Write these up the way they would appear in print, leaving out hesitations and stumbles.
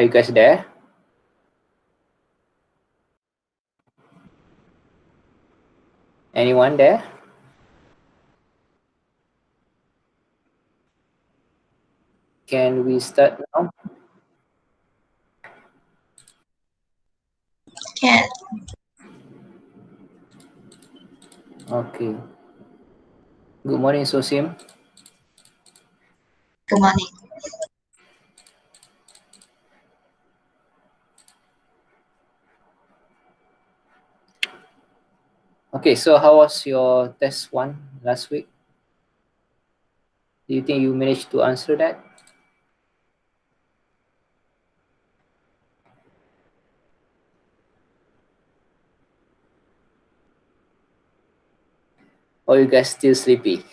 are you guys there? Anyone there? Can we start now? Can. Okay. Good morning, Sosim. Good morning. Okay, so how was your test one last week? Do you think you managed to answer that? Or you guys still sleepy?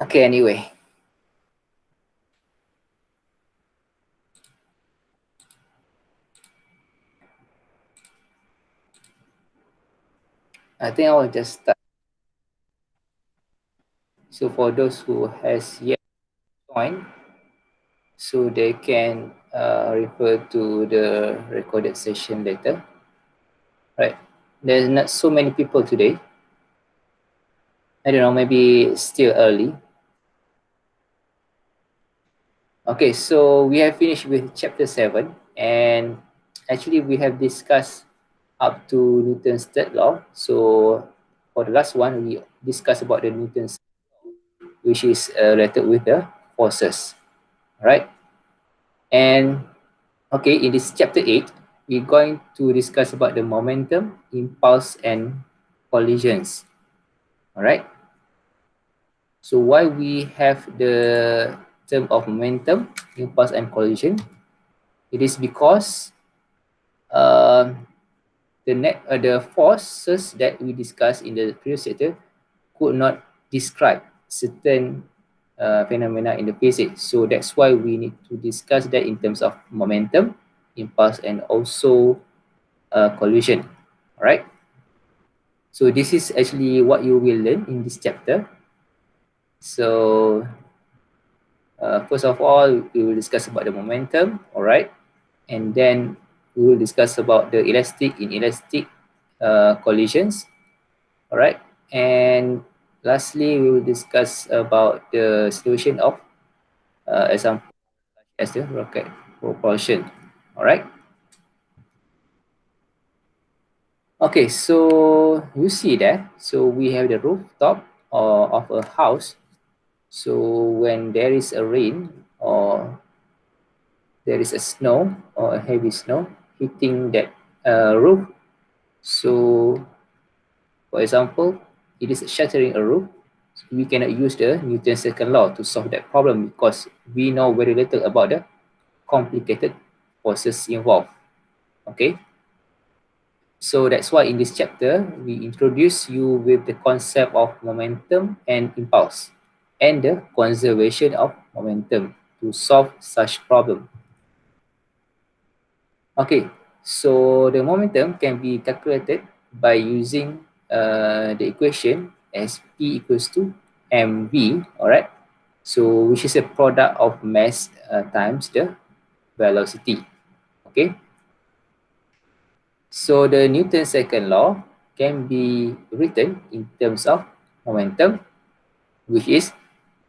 Okay, anyway. I think I will just start. So for those who has yet joined, so they can refer to the recorded session later. Right. There's not so many people today. I don't know, maybe it's still early. Okay, so we have finished with chapter 7, and actually we have discussed up to Newton's third law. So for the last one, we discussed about the Newton's, which is related with the forces, right? And okay, in this chapter 8, we're going to discuss about the momentum, impulse, and collisions, all right? So why we have the term of momentum, impulse, and collision? It is because the forces that we discussed in the previous chapter could not describe certain phenomena in the physics. So that's why we need to discuss that in terms of momentum, impulse, and also collision. All right. So this is actually what you will learn in this chapter. So first of all, we will discuss about the momentum. All right. And then we will discuss about the elastic, inelastic collisions. All right. And lastly, we will discuss about the solution of example as the rocket propulsion. All right. Okay, so you see that. So we have the rooftop of a house. So when there is a rain or there is a snow or a heavy snow hitting that roof, so for example, it is shattering a roof. We cannot use the Newton's second law to solve that problem because we know very little about the complicated forces involved. Okay, so that's why in this chapter we introduce you with the concept of momentum and impulse and the conservation of momentum to solve such problem. Okay, so the momentum can be calculated by using the equation as P equals to mv, all right? So which is a product of mass times the velocity, okay? So the Newton's second law can be written in terms of momentum, which is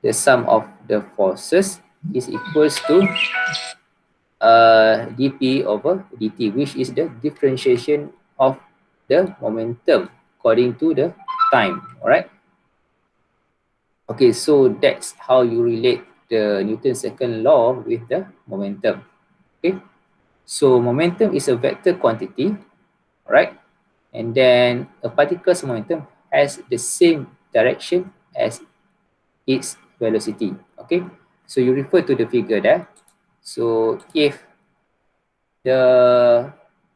the sum of the forces is equals to dp over dt, which is the differentiation of the momentum according to the time, all right? Okay, so that's how you relate the Newton's second law with the momentum, okay? So momentum is a vector quantity, right? And then a particle's momentum has the same direction as its velocity, okay? So you refer to the figure there. So if the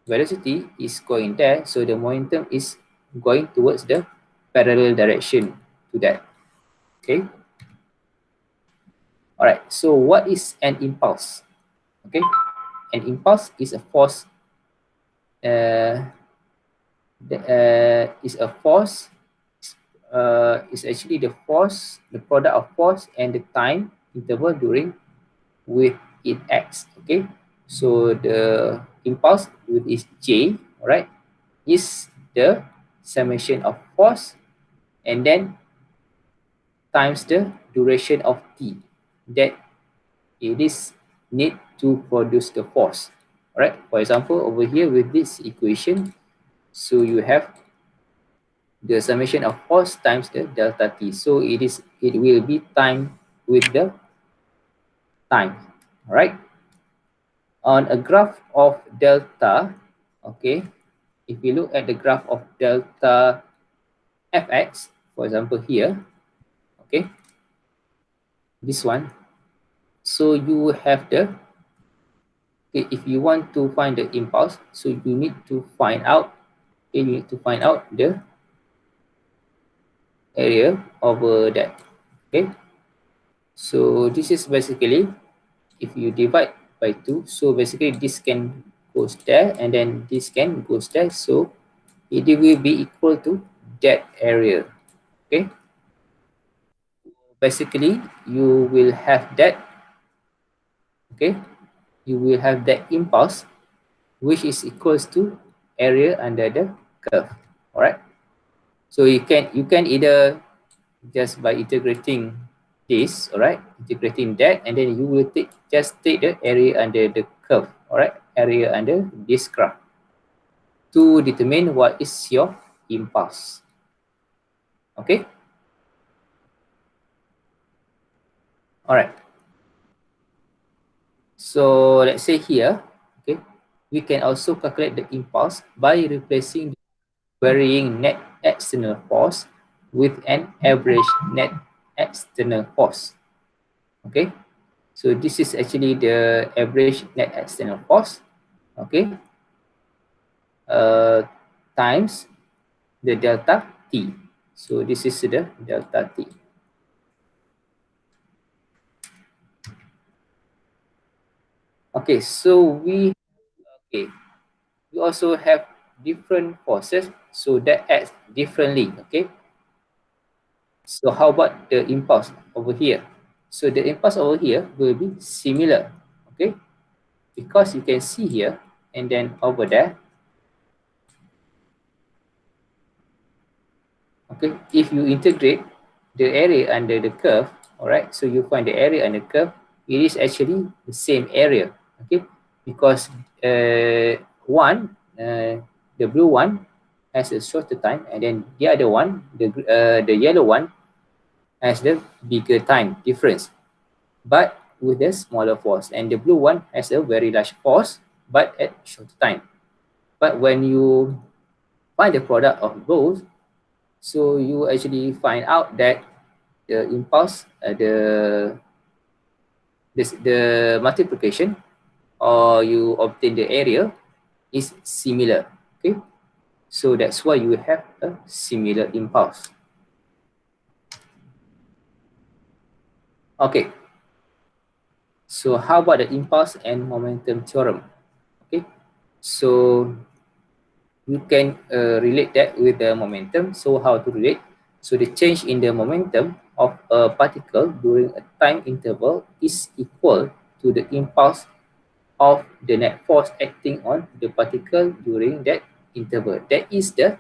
velocity is going there, so the momentum is going towards the parallel direction to that, okay? All right, so what is an impulse? Okay, an impulse is a force is a force, is actually the force, the product of force and the time interval during with it acts. Okay, so the impulse with its j, all right, is the summation of force and then times the duration of t that it is need to produce the force. All right, for example, over here with this equation, so you have the summation of force times the delta t. So it will be time with the time. All right. On a graph of delta, okay, if we look at the graph of delta fx, for example here, okay, this one. So you have the, okay, if you want to find the impulse, so you need to find out, okay, you need to find out the area over that. Okay, so this is basically, if you divide by 2, so basically this can goes there and then this can goes there, so it will be equal to that area. Okay, basically you will have that, okay, you will have that impulse which is equals to area under the curve. All right, so you can either just by integrating this, all right, integrating that, and then you will take the area under the curve, all right, area under this graph to determine what is your impulse. Okay, all right, so let's say here, okay, we can also calculate the impulse by replacing the varying net external force with an average net external force. Okay, so this is actually the average net external force, okay, uh, times the delta t. So this is the delta t. Okay, so okay, we also have different forces, so that acts differently. Okay, so how about the impulse over here? So the impulse over here will be similar. Okay, because you can see here and then over there. Okay, if you integrate the area under the curve, all right, so you find the area under the curve, it is actually the same area. Okay, because the blue one has a shorter time, and then the other one, the yellow one, has the bigger time difference, but with a smaller force, and the blue one has a very large force, but at shorter time. But when you find the product of both, so you actually find out that the impulse, the multiplication, or you obtain the area is similar. Okay, so that's why you have a similar impulse. Okay, so how about the impulse and momentum theorem? Okay, so you can relate that with the momentum. So how to relate? So the change in the momentum of a particle during a time interval is equal to the impulse of the net force acting on the particle during that interval. That is the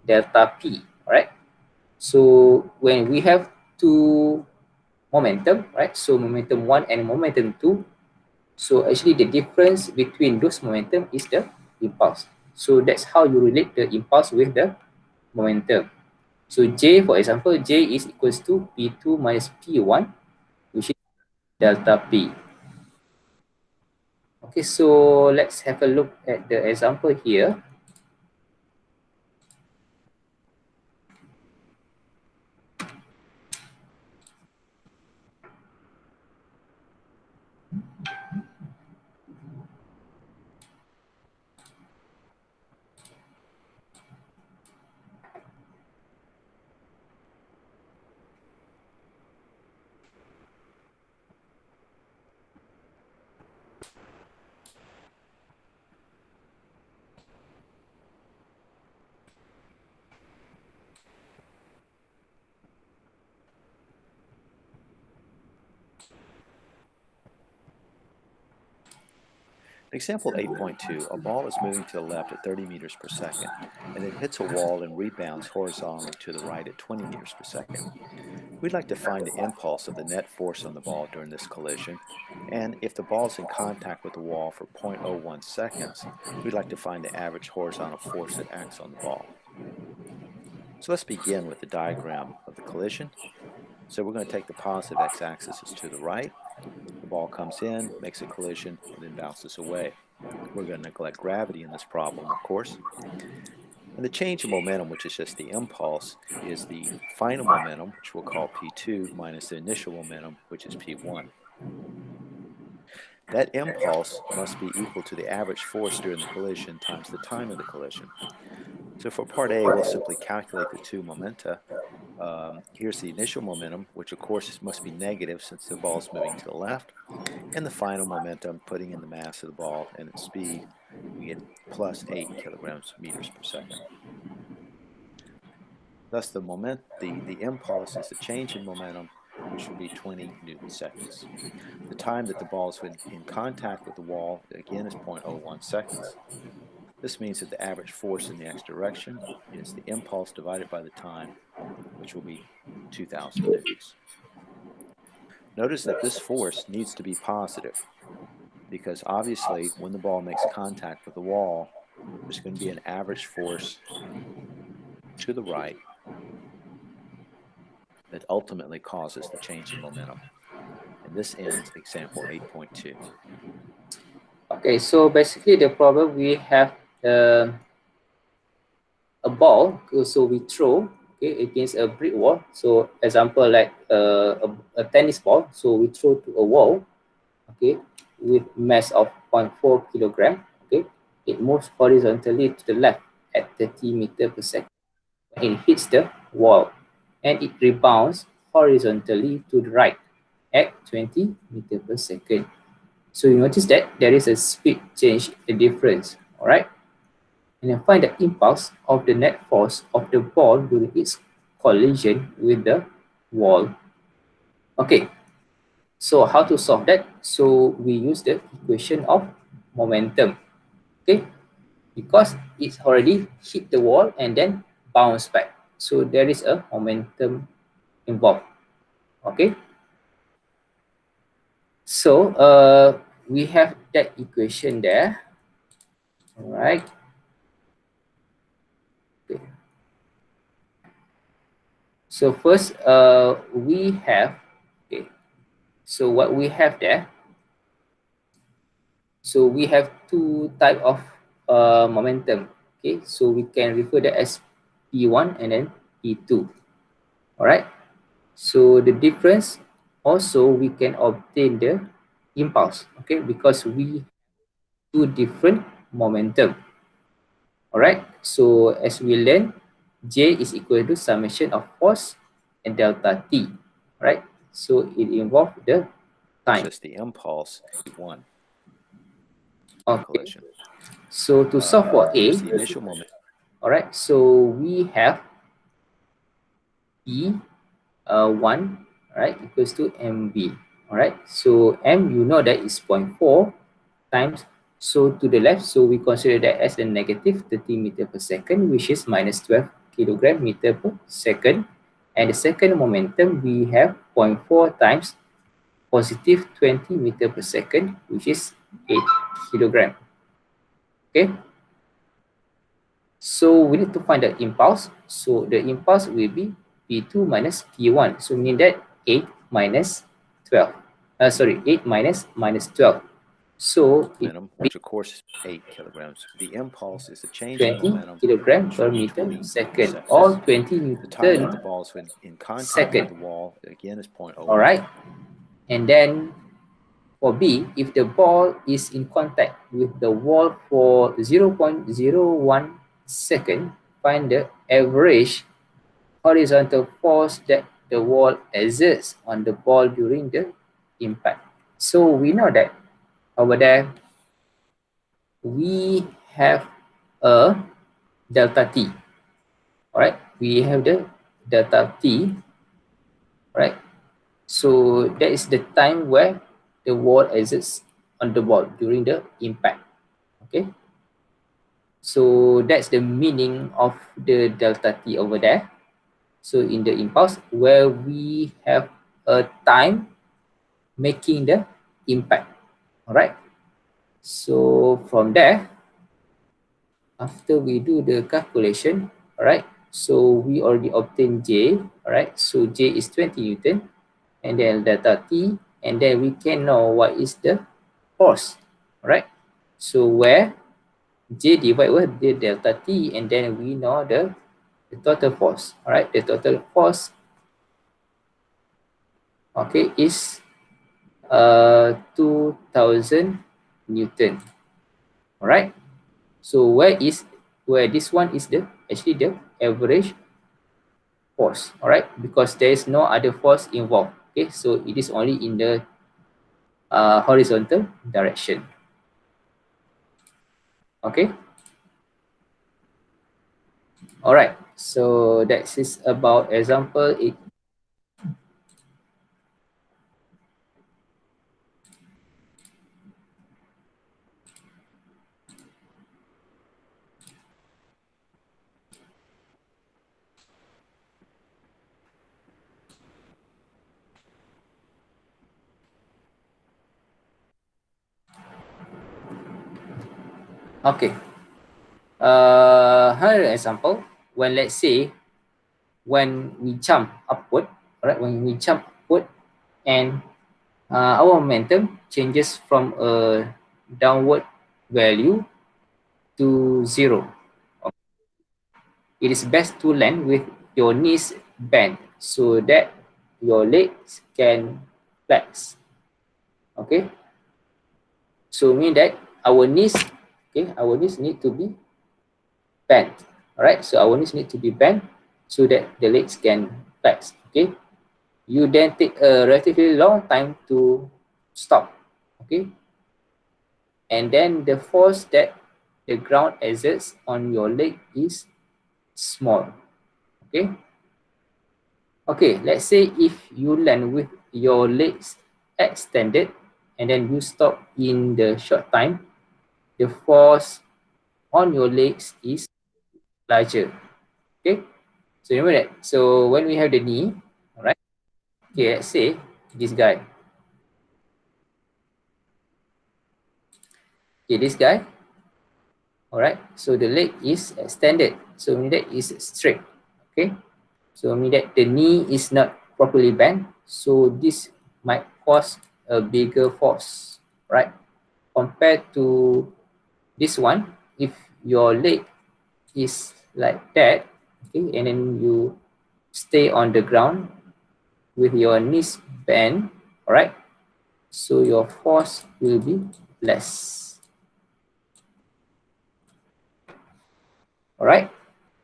delta P, right? So when we have two momentum, right? So momentum 1 and momentum 2. So actually the difference between those momentum is the impulse. So that's how you relate the impulse with the momentum. So J, for example, J is equals to P2 minus P1, which is delta P. Okay, so let's have a look at the example here. Example 8.2, a ball is moving to the left at 30 meters per second, and it hits a wall and rebounds horizontally to the right at 20 meters per second. We'd like to find the impulse of the net force on the ball during this collision, and if the ball is in contact with the wall for 0.01 seconds, we'd like to find the average horizontal force that acts on the ball. So let's begin with the diagram of the collision. So we're going to take the positive x-axis to the right. The ball comes in, makes a collision, and then bounces away. We're going to neglect gravity in this problem, of course. And the change in momentum, which is just the impulse, is the final momentum, which we'll call P2, minus the initial momentum, which is P1. That impulse must be equal to the average force during the collision times the time of the collision. So for part A, we'll simply calculate the two momenta. Here's the initial momentum, which of course must be negative since the ball is moving to the left. And the final momentum, putting in the mass of the ball and its speed, we get plus 8 kilograms meters per second. Thus the impulse is the change in momentum, which will be 20 Newton seconds. The time that the ball is in contact with the wall, again, is 0.01 seconds. This means that the average force in the x direction is the impulse divided by the time, which will be 2,000 newtons. Notice that this force needs to be positive, because obviously when the ball makes contact with the wall, there's going to be an average force to the right that ultimately causes the change in momentum. And this ends example 8.2. Okay, so basically the problem, we have a ball, so we throw, okay, against a brick wall. So example like a tennis ball, so we throw to a wall, okay, with mass of 0.4 kilogram. Okay, it moves horizontally to the left at 30 meters per second. It hits the wall and it rebounds horizontally to the right at 20 meters per second. So you notice that there is a speed change, a difference, all right? And then find the impulse of the net force of the ball during its collision with the wall. Okay, so how to solve that? So we use the equation of momentum, okay? Because it's already hit the wall and then bounce back. So there is a momentum involved, okay? So we have that equation there, all right? Okay. So first, we have, okay, so what we have there, so we have two type of momentum, okay? So we can refer that as P1 and then P2, all right? So the difference, also we can obtain the impulse, okay? Because we two different momentum, all right? So as we learn, J is equal to summation of force and delta T, right? So it involves the time. Just the impulse, one. Okay. Collision. So to solve for A, the initial moment. All right. So we have E1, right, equals to MB. All right. So M, you know that is 0.4 times. So to the left, so we consider that as a negative 30 meter per second, which is minus 12 kilogram meter per second. And the second momentum, we have 0.4 times positive 20 meter per second, which is 8 kilogram. Okay. So we need to find the impulse. So the impulse will be P2 minus P1. So meaning that 8 minus 12. 8 minus 12. So momentum, which of course is 8 kilograms. The impulse is the change 20 in momentum kilogram per meter second, or 20 Newton the time that the ball is in contact with the wall, again, is 0.01. All right. And then for B, if the ball is in contact with the wall for 0.01 second, find the average horizontal force that the wall exerts on the ball during the impact. So we know that over there, we have a delta T. All right, we have the delta T, right? So that is the time where the wall exerts on the ball during the impact. Okay, so that's the meaning of the delta t over there. So in the impulse, where we have a time making the impact. All right, so from there, after we do the calculation, all right, so we already obtained J, all right, so J is 20 Newton, and then delta T, and then we can know what is the force, all right, so where J divided with the delta T, and then we know the total force, all right, the total force, okay, is 2000 Newton, all right, so where this one is the actually the average force, all right, because there is no other force involved. Okay, so it is only in the horizontal direction. Okay, all right, so that is about example 8. Okay, another example, when let's say when we jump upward, all right, when we jump upward, and our momentum changes from a downward value to 0. It is best to land with your knees bent so that your legs can flex. Okay, so mean that our knees, okay, our knees need to be bent. All right, so our knees need to be bent so that the legs can flex. Okay, you then take a relatively long time to stop. Okay, and then the force that the ground exerts on your leg is small. Okay, okay, let's say if you land with your legs extended and then you stop in the short time, the force on your legs is larger. Okay, so remember that. So when we have the knee, all right, okay, let's say this guy. Okay, this guy, all right, so the leg is extended. So mean that is straight. Okay, so mean that the knee is not properly bent. So this might cause a bigger force, right? Compared to this one, if your leg is like that, okay, and then you stay on the ground with your knees bent, all right, so your force will be less. All right,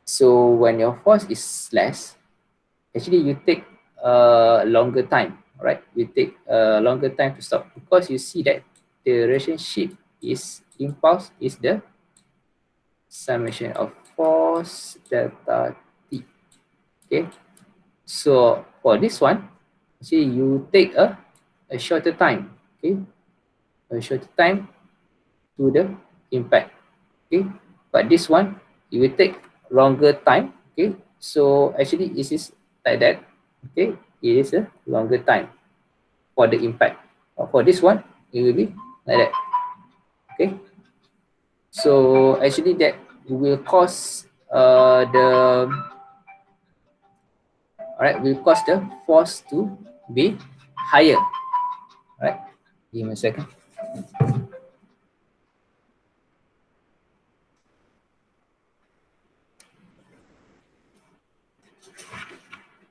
so when your force is less, actually you take a longer time. All right, you take a longer time to stop because you see that the relationship is impulse is the summation of force delta t. Okay, so for this one, actually you take a shorter time. Okay, a shorter time to the impact. Okay, but this one it will take longer time. Okay, so actually this is like that. Okay, it is a longer time for the impact. But for this one, it will be like that. Okay, so actually that will cause the all right will cause the force to be higher. All right, give me a second.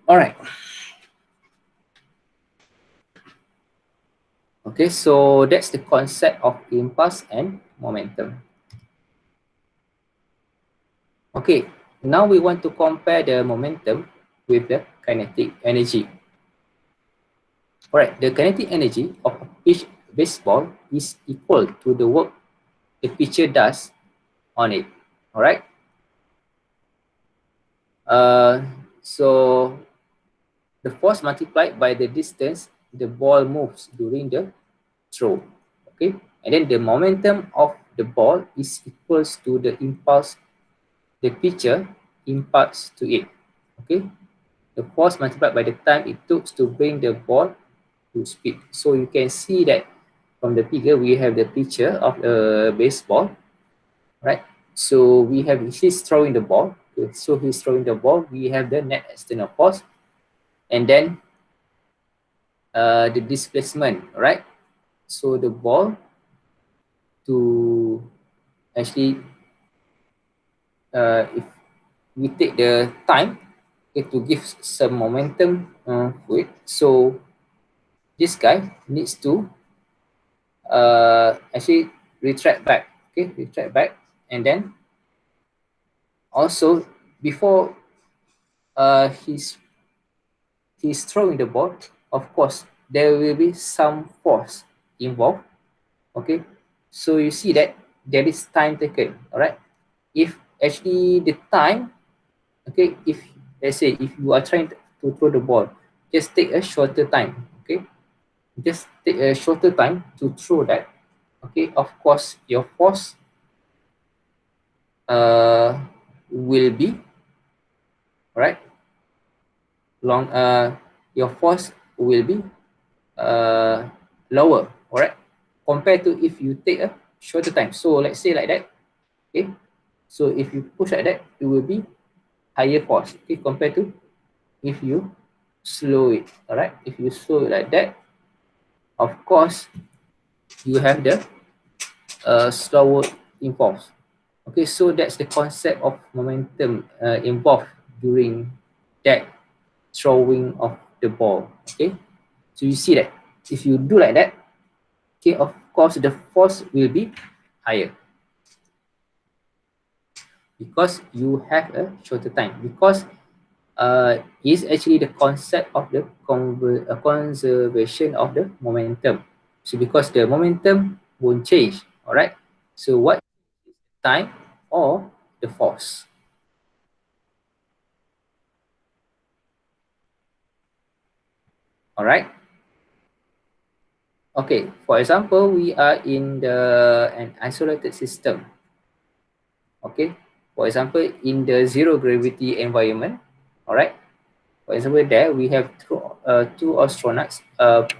All right. Okay, so that's the concept of impulse and momentum. Okay, now we want to compare the momentum with the kinetic energy. Alright, the kinetic energy of a pitch baseball is equal to the work the pitcher does on it. Alright, so the force multiplied by the distance the ball moves during the throw. Okay, and then the momentum of the ball is equals to the impulse the pitcher imparts to it. Okay, the force multiplied by the time it took to bring the ball to speed. So you can see that from the figure we have the picture of a baseball, right? So we have he's throwing the ball. Okay, so he's throwing the ball. We have the net external force, and then the displacement, right? So the ball to actually, if we take the time, okay, to give some momentum to it. So this guy needs to actually retract back, okay, retract back, and then also before he's throwing the ball, of course there will be some force involved. Okay, so you see that there is time taken. All right, if actually the time, okay, if let's say if you are trying to throw the ball, just take a shorter time. Okay, just take a shorter time to throw that. Okay, of course your force uh will be, right, long your force will be uh lower, all right, compared to if you take a shorter time. So let's say like that. Okay, so if you push like that, it will be higher force, okay, compared to if you slow it. All right, if you slow it like that, of course you have the slower impulse. Okay, so that's the concept of momentum involved during that throwing of the ball. Okay, so you see that if you do like that, okay, of course the force will be higher because you have a shorter time, because is actually the concept of the conservation of the momentum. So because the momentum won't change, all right, so what time or the force. All right, okay, for example, we are in an isolated system. Okay, for example, in the zero gravity environment. All right, for example, there we have two astronauts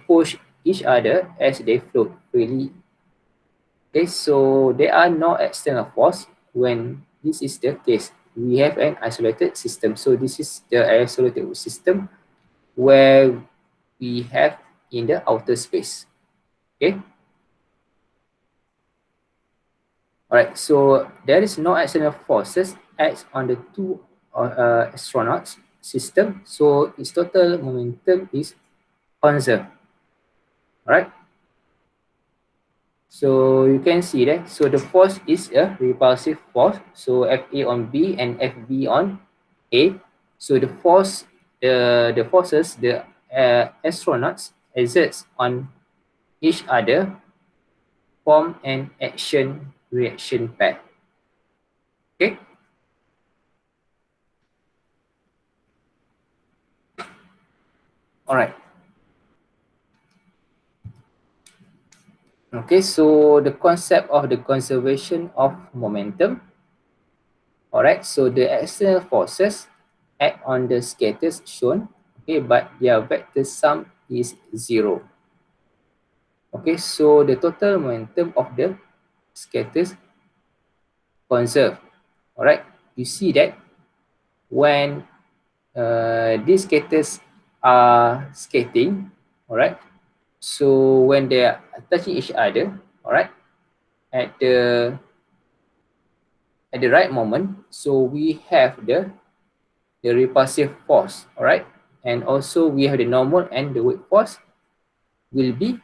push each other as they float freely. Okay, so there are no external force when this is the case. We have an isolated system. So this is the isolated system where we have in the outer space. Okay. All right. So there is no external forces acts on the two astronauts system. So its total momentum is conserved. All right. So you can see that. So the force is a repulsive force. So Fa on B and Fb on A. So the forces the astronauts exerts on each other form an action reaction pair. Okay. All right. Okay. So the concept of the conservation of momentum. All right. So the external forces act on the scatters shown. Okay, but their vector sum is 0. Okay, so the total momentum of the scatters conserved. All right, you see that when these scatters are skating, all right, so when they are touching each other, all right, at the right moment, so we have the repulsive force, all right, and also we have the normal and the weight force will be,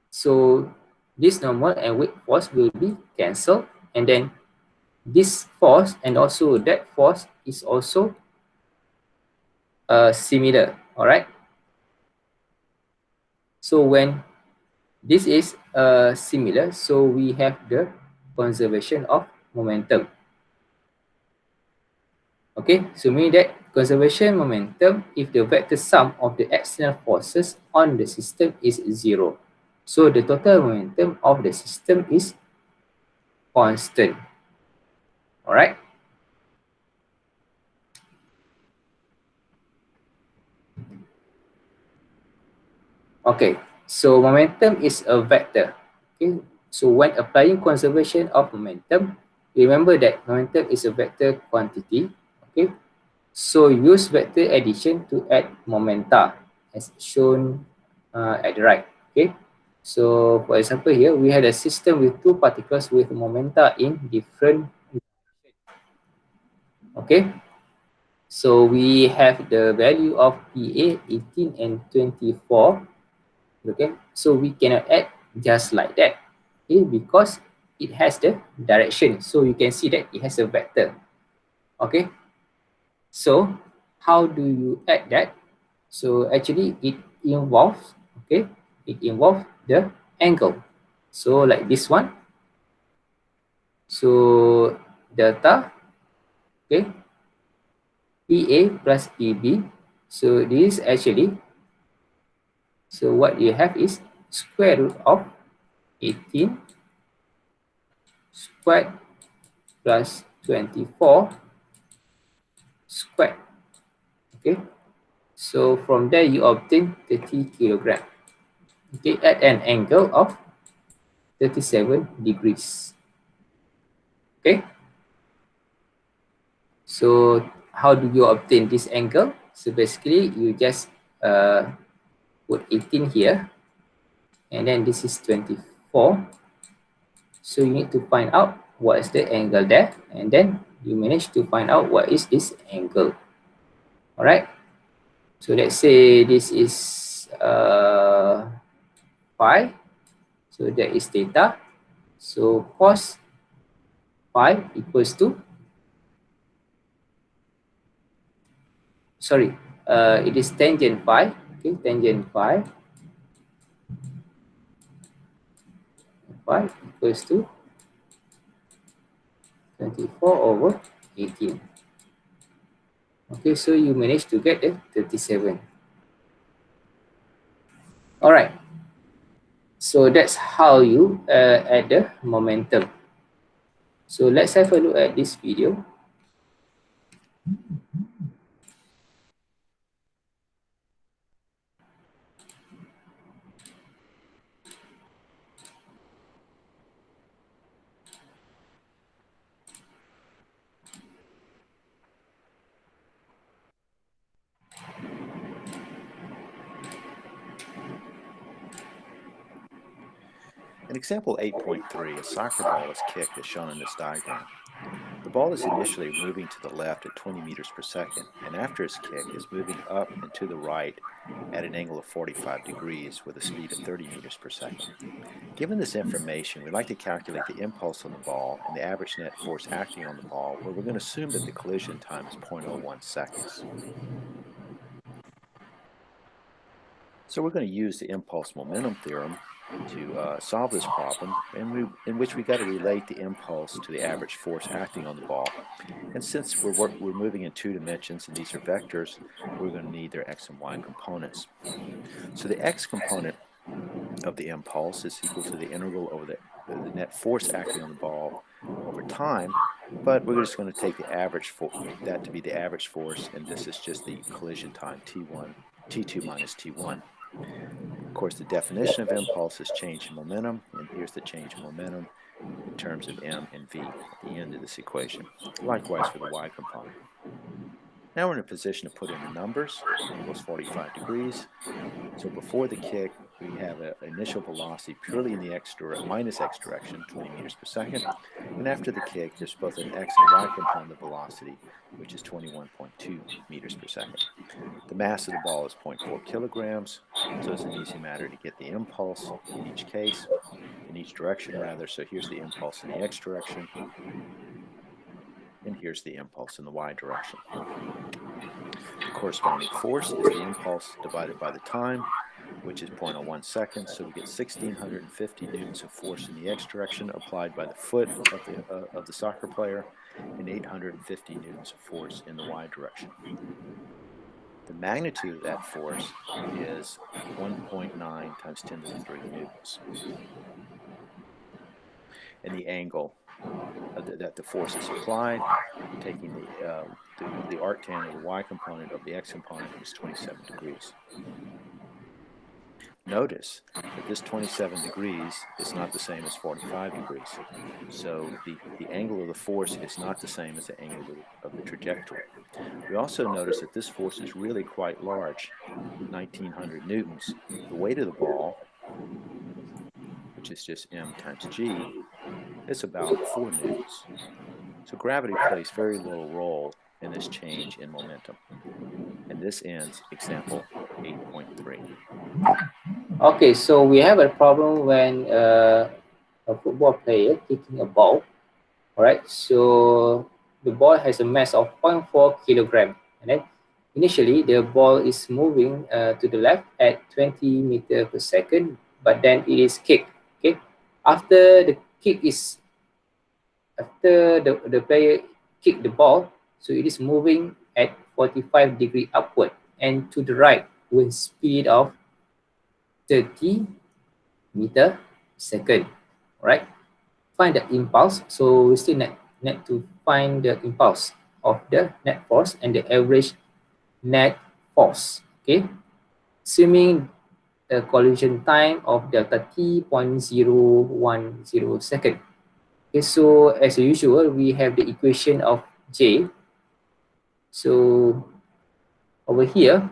so this normal and weight force will be cancelled, and then this force and also that force is also similar. All right, so when this is similar, so we have the conservation of momentum. Okay, so meaning that conservation momentum if the vector sum of the external forces on the system is 0. So the total momentum of the system is constant. All right. Okay, so momentum is a vector. Okay, so when applying conservation of momentum, remember that momentum is a vector quantity. Okay, so use vector addition to add momenta as shown at the right. Okay, so for example here, we had a system with two particles with momenta in different. Okay, so we have the value of PA 18 and 24. Okay, so we cannot add just like that, okay, because it has the direction, so you can see that it has a vector. Okay, so how do you add that? So actually it involves, okay, it involves the angle. So like this one, so delta, okay, PA plus PB, so this is actually, so what you have is square root of 18 squared plus 24 squared. Okay, so from there you obtain 30 kilogram. Okay, at an angle of 37 degrees. Okay, so how do you obtain this angle? So basically you just put 18 here, and then this is 24. So you need to find out what is the angle there, and then you manage to find out what is this angle. All right, so let's say this is phi, so that is theta. So cos phi equals to, sorry, it is tangent phi. Okay, tangent phi equals to 24 over 18. Okay, so you managed to get the 37. All right, so that's how you add the momentum. So let's have a look at this video. In example 8.3, a soccer ball is kicked as shown in this diagram. The ball is initially moving to the left at 20 meters per second, and after its kick is moving up and to the right at an angle of 45 degrees with a speed of 30 meters per second. Given this information, we'd like to calculate the impulse on the ball and the average net force acting on the ball, where we're going to assume that the collision time is 0.01 seconds. So we're going to use the impulse momentum theorem to solve this problem, in which we got to relate the impulse to the average force acting on the ball. And since we're moving in two dimensions and these are vectors, we're going to need their x and y components. So the x component of the impulse is equal to the integral over the net force acting on the ball over time, but we're just going to take the average that to be the average force, and this is just the collision time, t2 minus t1. Of course, the definition of impulse is change in momentum, and here's the change in momentum in terms of m and v at the end of this equation. Likewise for the y component. Now we're in a position to put in the numbers. Angle's 45 degrees. So before the kick, we have an initial velocity purely in the minus x direction, 20 meters per second. And after the kick, there's both an x and y component of velocity, which is 21.2 meters per second. The mass of the ball is 0.4 kilograms, so it's an easy matter to get the impulse in each case, in each direction rather. So here's the impulse in the x direction, and here's the impulse in the y direction. The corresponding force is the impulse divided by the time, which is 0.01 seconds, so we get 1,650 newtons of force in the x direction applied by the foot of the soccer player, and 850 newtons of force in the y direction. The magnitude of that force is 1.9 times 10 to the 3 newtons. And the angle that the force is applied. Taking the arctan of the y component of the x component is 27 degrees. Notice that this 27 degrees is not the same as 45 degrees. So the angle of the force is not the same as the angle of the trajectory. We also notice that this force is really quite large, 1900 newtons. The weight of the ball, which is just m times g, is about 4 newtons. So gravity plays very little role in this change in momentum. And this ends example 8.3. Okay, so we have a problem when a football player kicking a ball. All right, so the ball has a mass of 0.4 kilogram, and then initially the ball is moving to the left at 20 meter per second, but then it is kicked. Okay, after the kick is after the player kick the ball, so it is moving at 45 degree upward and to the right with speed of 30 meter second. All right, find the impulse. So we still need to find the impulse of the net force and the average net force. Okay, assuming the collision time of delta t 0.010 second. Okay, so as usual, we have the equation of J. So over here,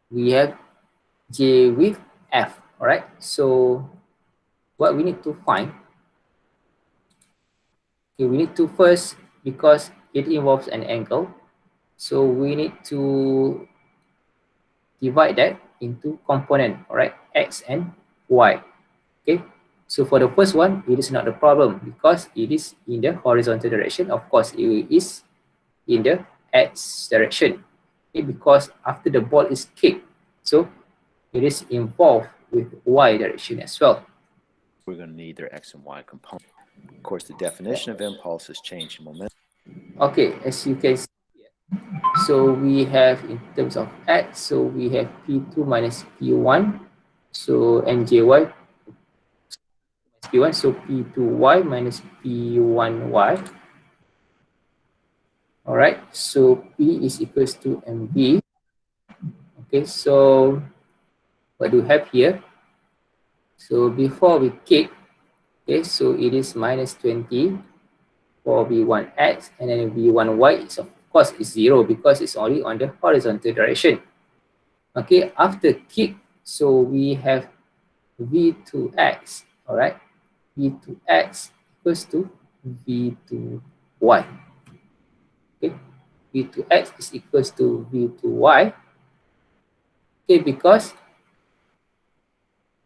we have J with F. All right, so what we need to find, okay, we need to first, because it involves an angle, so we need to divide that into component, all right, x and y. Okay, so for the first one, it is not a problem because it is in the horizontal direction. Of course, it is in the x direction. Okay, because after the ball is kicked, so it is involved with y direction as well. We're going to need their x and y component. Of course, the definition of impulse is change in momentum. Okay, as you can see, so we have in terms of x, so we have P2 minus P1, so and Jy P1, so P2y minus P1y. All right, so P is equals to MV. Okay, so what do we have here? So before we kick, okay, so it is minus 20 for V1x, and then V1y is of course is 0 because it's only on the horizontal direction. Okay, after kick, so we have V2x, all right, V2x equals to V2y. Okay, V2x is equals to V2y. Okay, because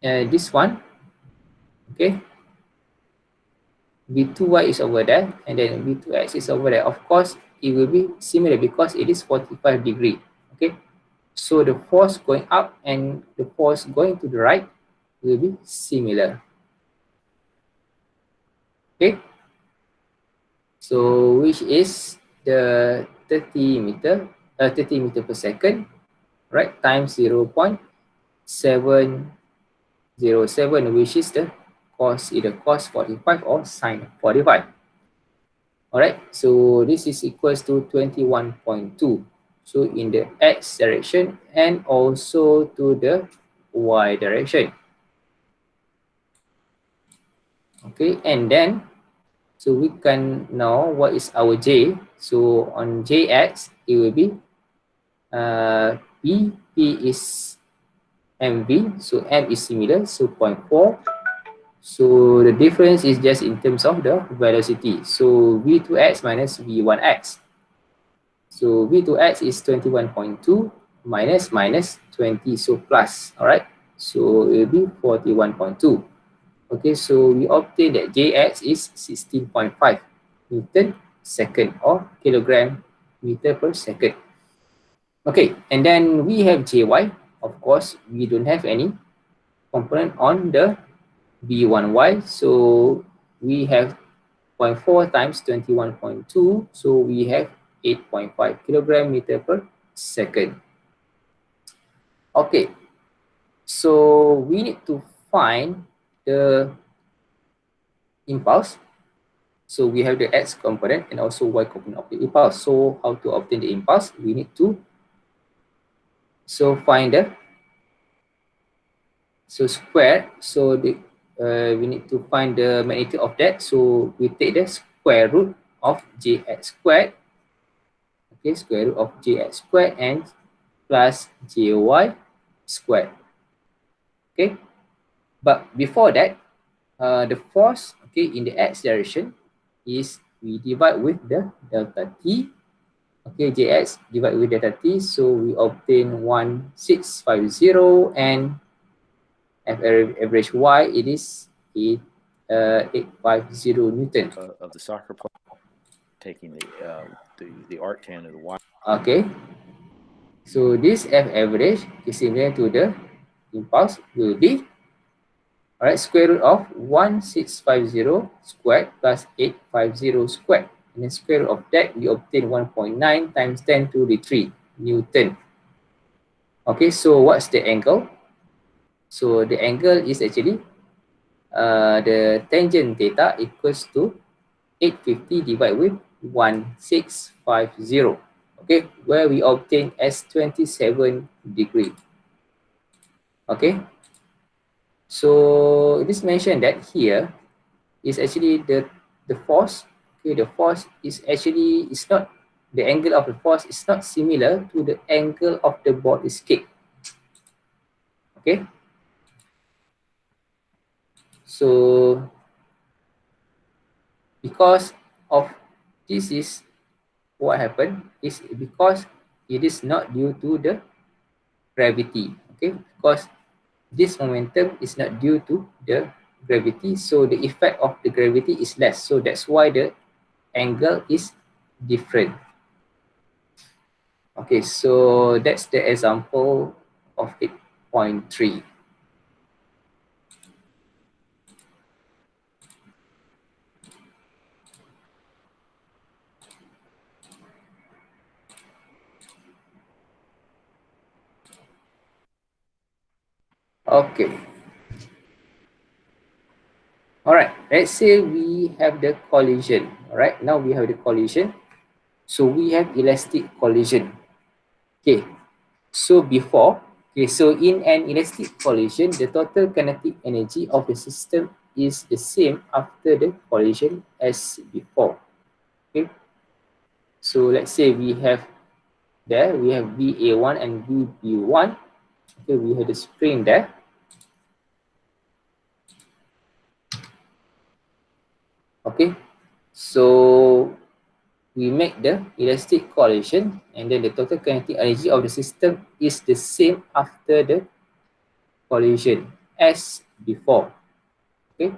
this one, okay, V2y is over there, and then V2x is over there. Of course, it will be similar because it is 45 degree. Okay, so the force going up and the force going to the right will be similar. Okay, so which is the 30 meter per second, right, times 0.707, which is the cos, either cos 45 or sine 45. All right, so this is equals to 21.2. So in the x direction and also to the y direction. Okay, and then so we can know what is our j. So on jx, it will be p is mv, so m is similar, so 0.4. So the difference is just in terms of the velocity. So v2x minus v1x. So v2x is 21.2 minus 20, so plus, all right? So it will be 41.2. Okay, so we obtain that jx is 16.5 Newton second or kilogram meter per second. Okay, and then we have jy. Of course, we don't have any component on the v1y, so we have 0.4 times 21.2, so we have 8.5 kilogram meter per second. Okay, so we need to find the impulse. So we have the x component and also y component of the impulse. So how to obtain the impulse? We need to find the square. So the we need to find the magnitude of that. So we take the square root of jx squared. Okay, square root of jx squared and plus jy squared. Okay, but before that, the force, okay, in the x direction is we divide with the delta t. Okay, jx divide with delta t, so we obtain 1650, and average y, it is 850 Newton. Of the soccer player, taking the arctan of the y. Okay, so this f average is similar to the impulse will be, all right, square root of 1650 squared plus 850 squared. And then square root of that, we obtain 1.9 times 10 to the 3 Newton. Okay, so what's the angle? So the angle is actually the tangent theta equals to 850 divided with 1650. Okay, where we obtain as 27 degree. Okay, so it is mentioned that here is actually the force. Okay, the force is actually, it's not, the angle of the force is not similar to the angle of the board escape. Okay, so because of this is what happened is because it is not due to the gravity. Okay, because this momentum is not due to the gravity, so the effect of the gravity is less, so that's why the angle is different. Okay, so that's the example of 8.3. Okay. All right, let's say we have the collision. All right, now we have the collision. So we have elastic collision. Okay, so before, okay, so in an elastic collision, the total kinetic energy of the system is the same after the collision as before. Okay, so let's say we have VA1 and VB1. Okay, we have the spring there. Okay, so we make the elastic collision, and then the total kinetic energy of the system is the same after the collision as before. Okay,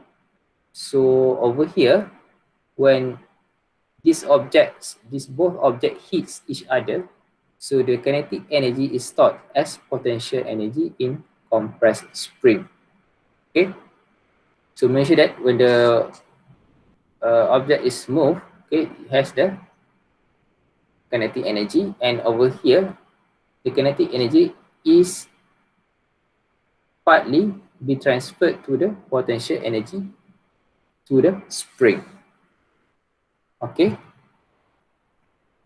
so over here, when these both objects hits each other, so the kinetic energy is stored as potential energy in compressed spring. Okay, so mention that when the object is moved, okay, it has the kinetic energy, and over here the kinetic energy is partly be transferred to the potential energy to the spring. Okay,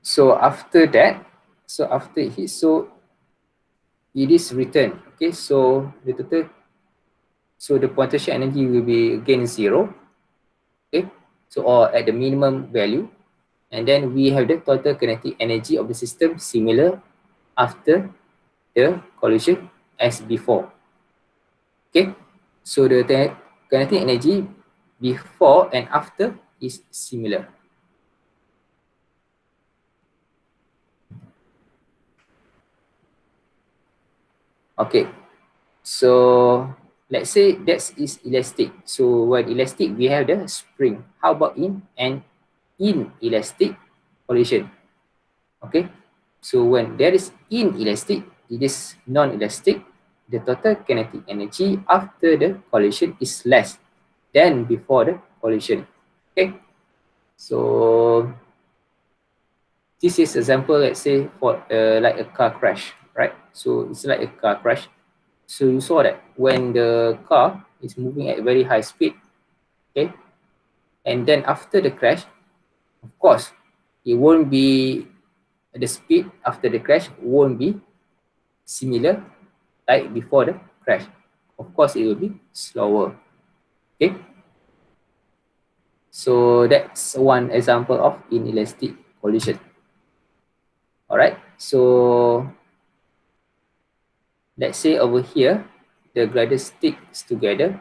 so after that, so after it hits, so it is returned. Okay, so the total, so the potential energy will be again 0. Okay, so or at the minimum value, and then we have the total kinetic energy of the system similar after the collision as before. Okay, so the kinetic energy before and after is similar. Okay, so let's say that is elastic. So when elastic, we have the spring. How about in an inelastic collision? Okay, so when there is inelastic, it is non-elastic. The total kinetic energy after the collision is less than before the collision. Okay, so this is example, let's say for like a car crash, right? So it's like a car crash. So you saw that when the car is moving at very high speed, okay, And then after the crash, of course, it won't be, the speed after the crash won't be similar like before the crash. Of course, it will be slower. Okay. So that's one example of inelastic collision. All right. So let's say over here, the glider sticks together.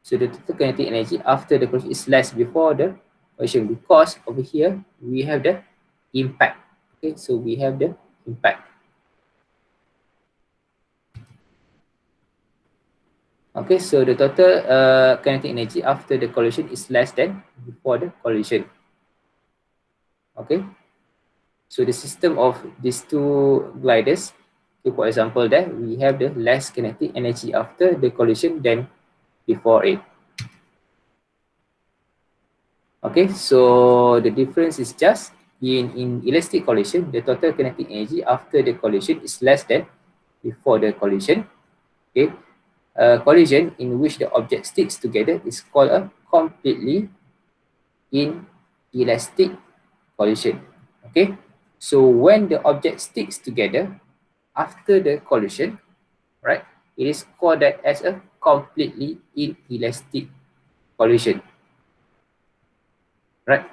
So the total kinetic energy after the collision is less before the collision, because over here we have the impact. Okay, so we have the impact. Okay, so the total kinetic energy after the collision is less than before the collision. Okay, so the system of these two gliders, okay, for example, there we have the less kinetic energy after the collision than before it. Okay, so the difference is just in elastic collision, the total kinetic energy after the collision is less than before the collision. Okay, a collision in which the object sticks together is called a completely inelastic collision. Okay, so when the object sticks together after the collision, right, it is called that as a completely inelastic collision, right?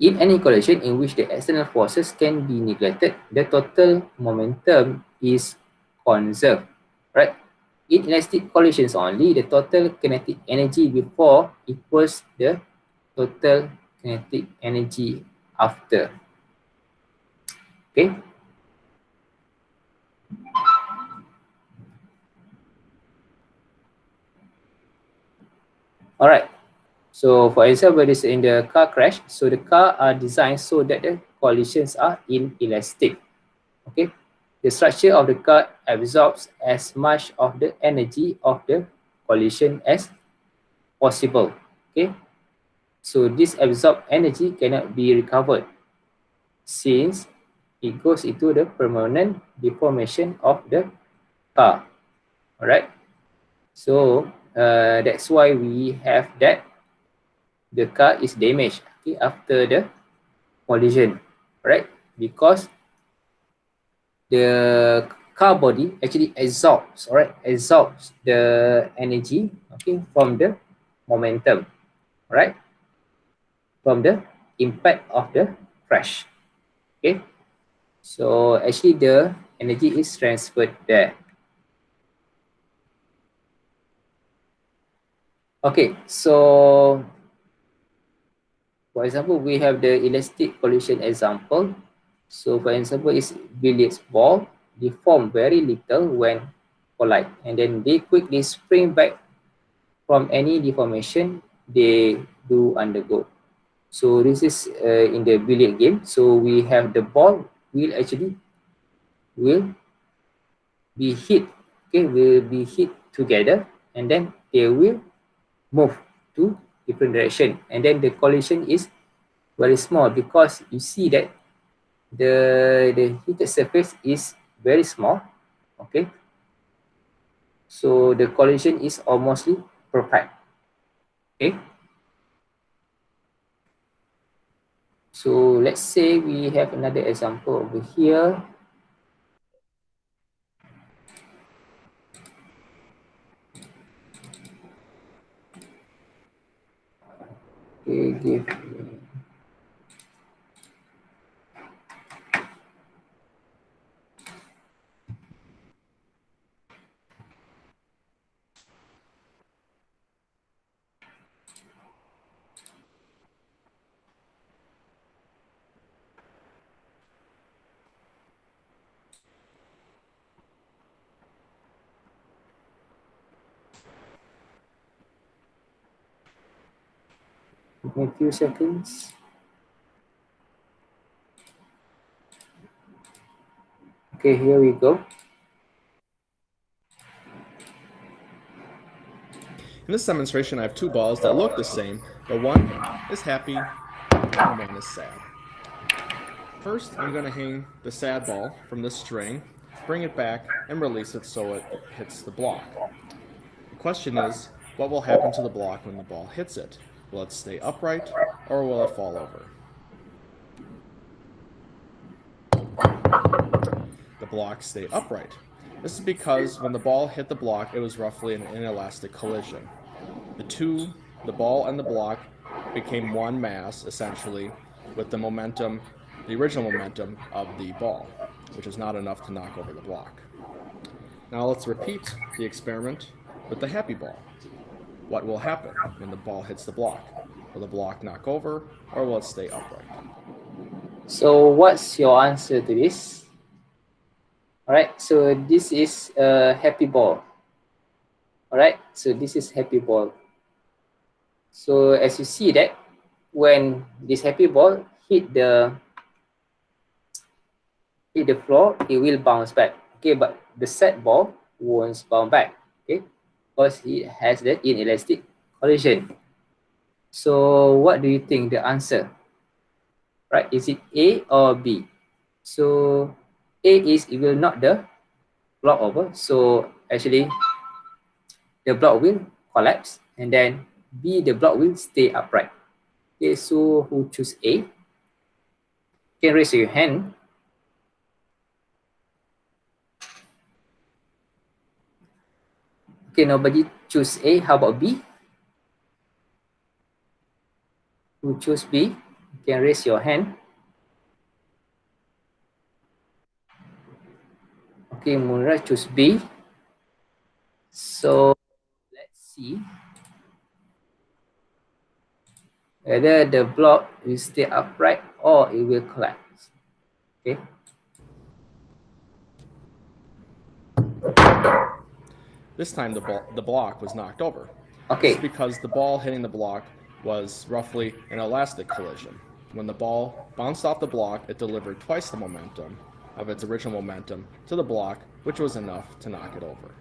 In any collision in which the external forces can be neglected, the total momentum is conserved, right? In elastic collisions only, the total kinetic energy before equals the total kinetic energy after. Okay. All right. So for example, this in the car crash, so the car are designed so that the collisions are inelastic. Okay. The structure of the car absorbs as much of the energy of the collision as possible. Okay. So this absorbed energy cannot be recovered since it goes into the permanent deformation of the car. Alright. So that's why we have that the car is damaged, okay, after the collision, right? Because the car body actually absorbs, alright, absorbs the energy, okay, from the momentum, right, from the impact of the crash. Okay, so actually the energy is transferred there. Okay, so for example, we have the elastic collision example. So for example, is billiards ball deform very little when collide, and then they quickly spring back from any deformation they do undergo. So this is in the billiard game. So we have the ball will be hit, okay, will be hit together, and then they will move to different direction, and then the collision is very small because you see that the heated surface is very small. Okay, so the collision is almost perfect. Okay, so let's say we have another example over here. Okay, give me a few seconds. Okay, here we go. In this demonstration, I have two balls that look the same, but one is happy and one is sad. First, I'm going to hang the sad ball from this string, bring it back, and release it so it hits the block. The question is, what will happen to the block when the ball hits it? Will it stay upright or will it fall over? The block stayed upright. This is because when the ball hit the block, it was roughly an inelastic collision. The ball and the block became one mass, essentially, with the momentum, the original momentum of the ball, which is not enough to knock over the block. Now let's repeat the experiment with the happy ball. What will happen when the ball hits the block? Will the block knock over or will it stay upright? So what's your answer to this? Alright, so this is a happy ball. Alright, so this is happy ball. So as you see that when this happy ball hit the floor, it will bounce back. Okay, but the sad ball won't bounce back. Okay, because it has the inelastic collision. So what do you think the answer? Right, is it A or B? So A is it will knock the block over. So actually the block will collapse, and then B, the block will stay upright. Okay, so who choose A? You can raise your hand. Okay, nobody choose A. How about B? Who choose B? You can raise your hand. Okay, Munra choose B. So let's see whether the block will stay upright or it will collapse. Okay. This time the block was knocked over. Okay. This is because the ball hitting the block was roughly an elastic collision. When the ball bounced off the block, it delivered twice the momentum of its original momentum to the block, which was enough to knock it over.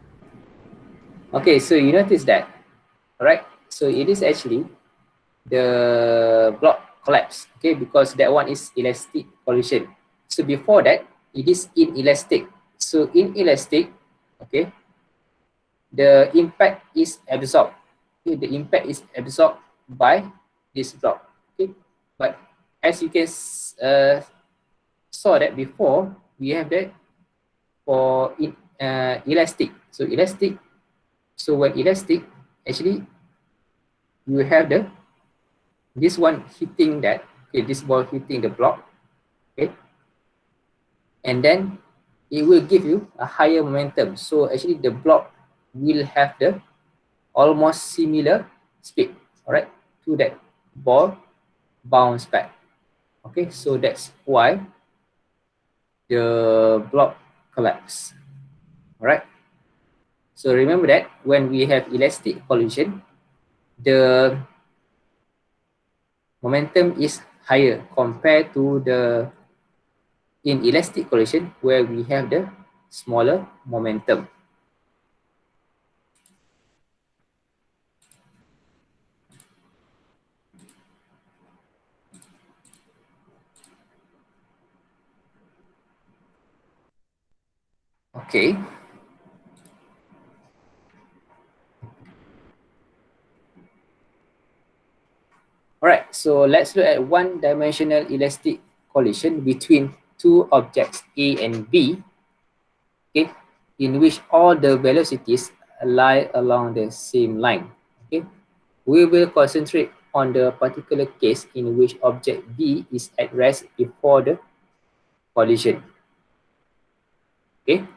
Okay, so you notice that, right? So it is actually the block collapse, okay, because that one is elastic collision. So before that, it is inelastic. So inelastic, okay, the impact is absorbed. Okay, the impact is absorbed by this block. Okay, but as you can saw that before, we have that for elastic. So elastic. So when elastic, actually, you have this one hitting that. Okay, this ball hitting the block. Okay, and then it will give you a higher momentum. So actually, the block will have the almost similar speed, all right, to that ball bounce back. Okay, so that's why the block collapse. All right. So remember that when we have elastic collision, the momentum is higher compared to the inelastic collision where we have the smaller momentum. Okay. Alright, so let's look at one-dimensional elastic collision between two objects A and B, okay, in which all the velocities lie along the same line. Okay, we will concentrate on the particular case in which object B is at rest before the collision. Okay,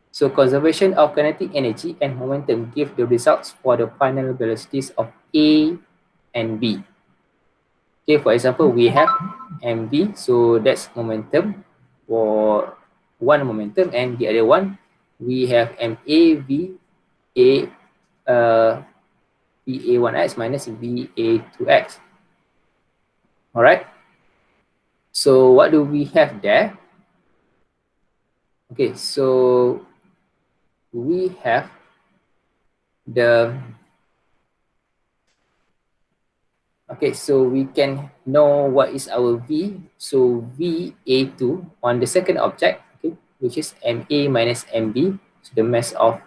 so conservation of kinetic energy and momentum give the results for the final velocities of A and B. Okay, for example, we have mv, so that's momentum for one momentum, and the other one we have va1x minus va2x. All right, so what do we have there? Okay, so we have the okay, so we can know what is our V. So VA2 on the second object, okay, which is MA minus MB, so the mass of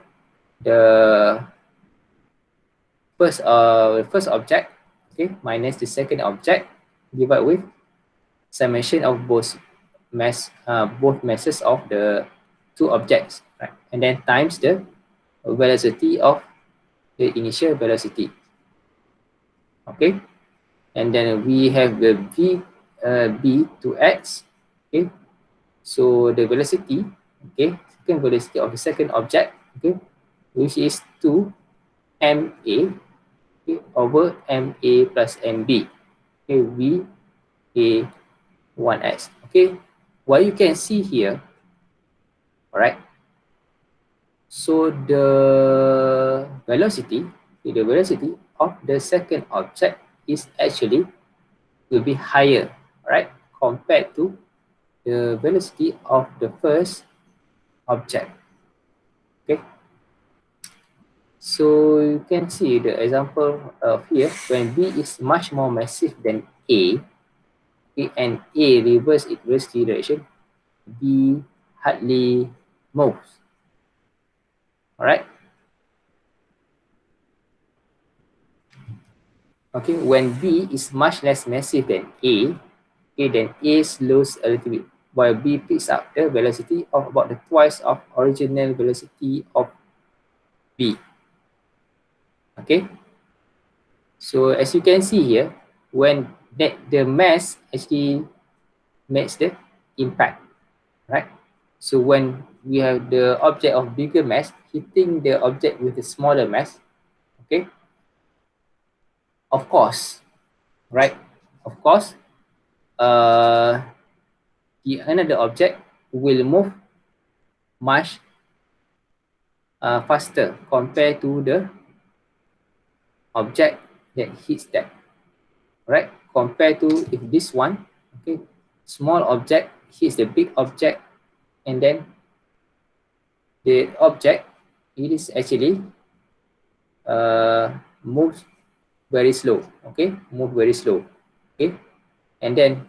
the first object. okay, minus the second object divided with summation of both masses of the two objects, right? And then times the velocity of the initial velocity. Okay, and then we have the b to x. Okay, so the velocity, okay, second velocity of the second object, okay, which is 2 ma, okay, over ma plus mb, okay, v a 1x. Okay, what you can see here, all right, so the velocity of the second object is actually will be higher, right, compared to the velocity of the first object. Okay, so you can see the example of here when B is much more massive than A, okay, and A reverse its velocity direction, B hardly moves. All right. Okay, when B is much less massive than A, okay, then A slows a little bit, while B picks up the velocity of about the twice of original velocity of B. Okay, so as you can see here, when the mass actually makes the impact, right? So when we have the object of bigger mass hitting the object with a smaller mass, okay, of course, right? Of course, uh, the another object will move much faster compared to the object that hits that, right? Compared to if this one, okay, small object hits the big object, and then the object, it is actually moves very slow, okay, move very slow, okay, and then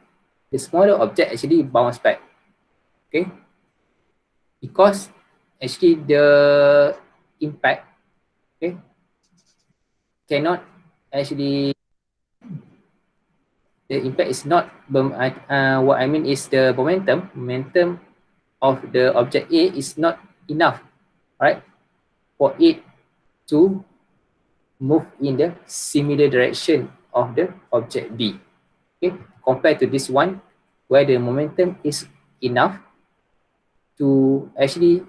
the smaller object actually bounce back, okay, because actually the impact, okay, cannot actually, the impact is not what I mean is the momentum of the object A is not enough, right, for it to move in the similar direction of the object B, okay, compared to this one where the momentum is enough to actually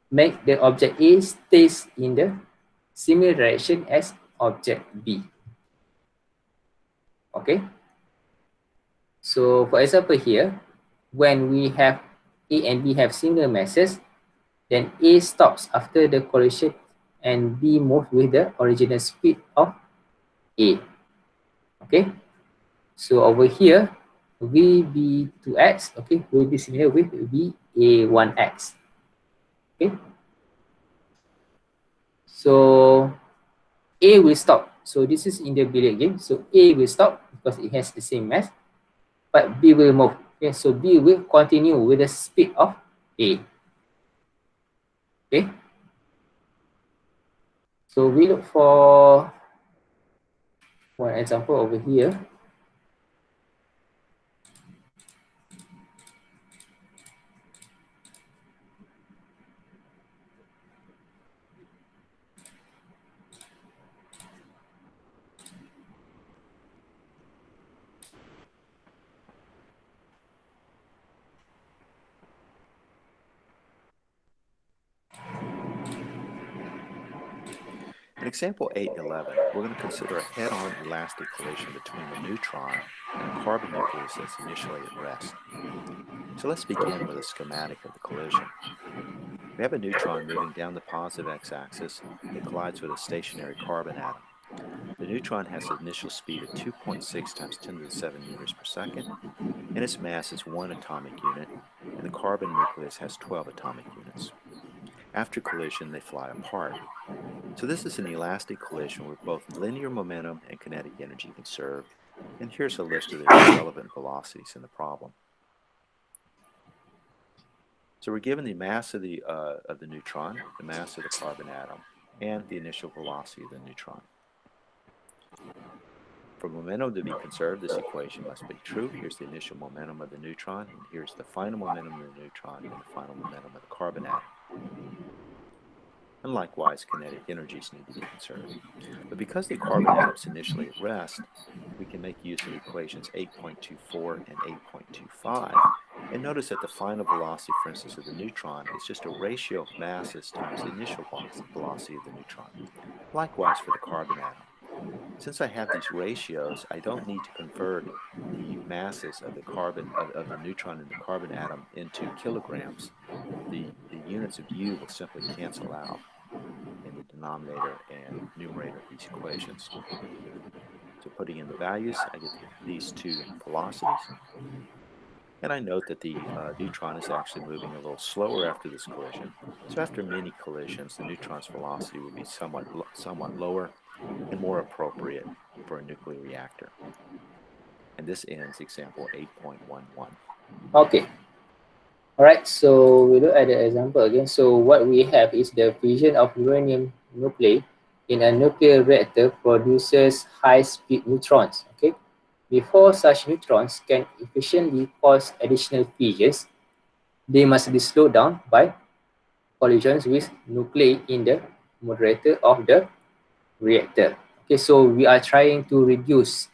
make the object A stays in the similar direction as object B. Okay, so for example here, when we have A and B have similar masses, then A stops after the collision and B moves with the original speed of A. Okay, so over here, VB2X, okay, will be similar with VA1X. Okay, so A will stop. So this is in the billiard game. So A will stop because it has the same mass, but B will move. Okay, so B will continue with the speed of A. Okay, so we look for one example over here. In example 811, we're going to consider a head-on elastic collision between a neutron and a carbon nucleus that's initially at rest. So let's begin with a schematic of the collision. We have a neutron moving down the positive x-axis. It collides with a stationary carbon atom. The neutron has an initial speed of 2.6 times 10 to the 7 meters per second, and its mass is 1 atomic unit, and the carbon nucleus has 12 atomic units. After collision, they fly apart. So this is an elastic collision where both linear momentum and kinetic energy conserved, and here's a list of the relevant velocities in the problem. So we're given the mass of the neutron, the mass of the carbon atom, and the initial velocity of the neutron. For momentum to be conserved, this equation must be true. Here's the initial momentum of the neutron, and here's the final momentum of the neutron and the final momentum of the carbon atom. And likewise, kinetic energies need to be conserved. But because the carbon atom's initially at rest, we can make use of equations 8.24 and 8.25. And notice that the final velocity, for instance, of the neutron is just a ratio of masses times the initial velocity of the neutron. Likewise for the carbon atom. Since I have these ratios, I don't need to convert the masses of the neutron and the carbon atom into kilograms. The units of U will simply cancel out in the denominator and numerator of these equations. So putting in the values, I get these two velocities. And I note that the neutron is actually moving a little slower after this collision. So after many collisions, the neutron's velocity will be somewhat lower and more appropriate for a nuclear reactor. And this ends example 8.11. Okay. Alright, so we look at the example again. So what we have is the fission of uranium nuclei in a nuclear reactor produces high-speed neutrons. Okay, before such neutrons can efficiently cause additional fissions, they must be slowed down by collisions with nuclei in the moderator of the reactor. Okay, so we are trying to reduce,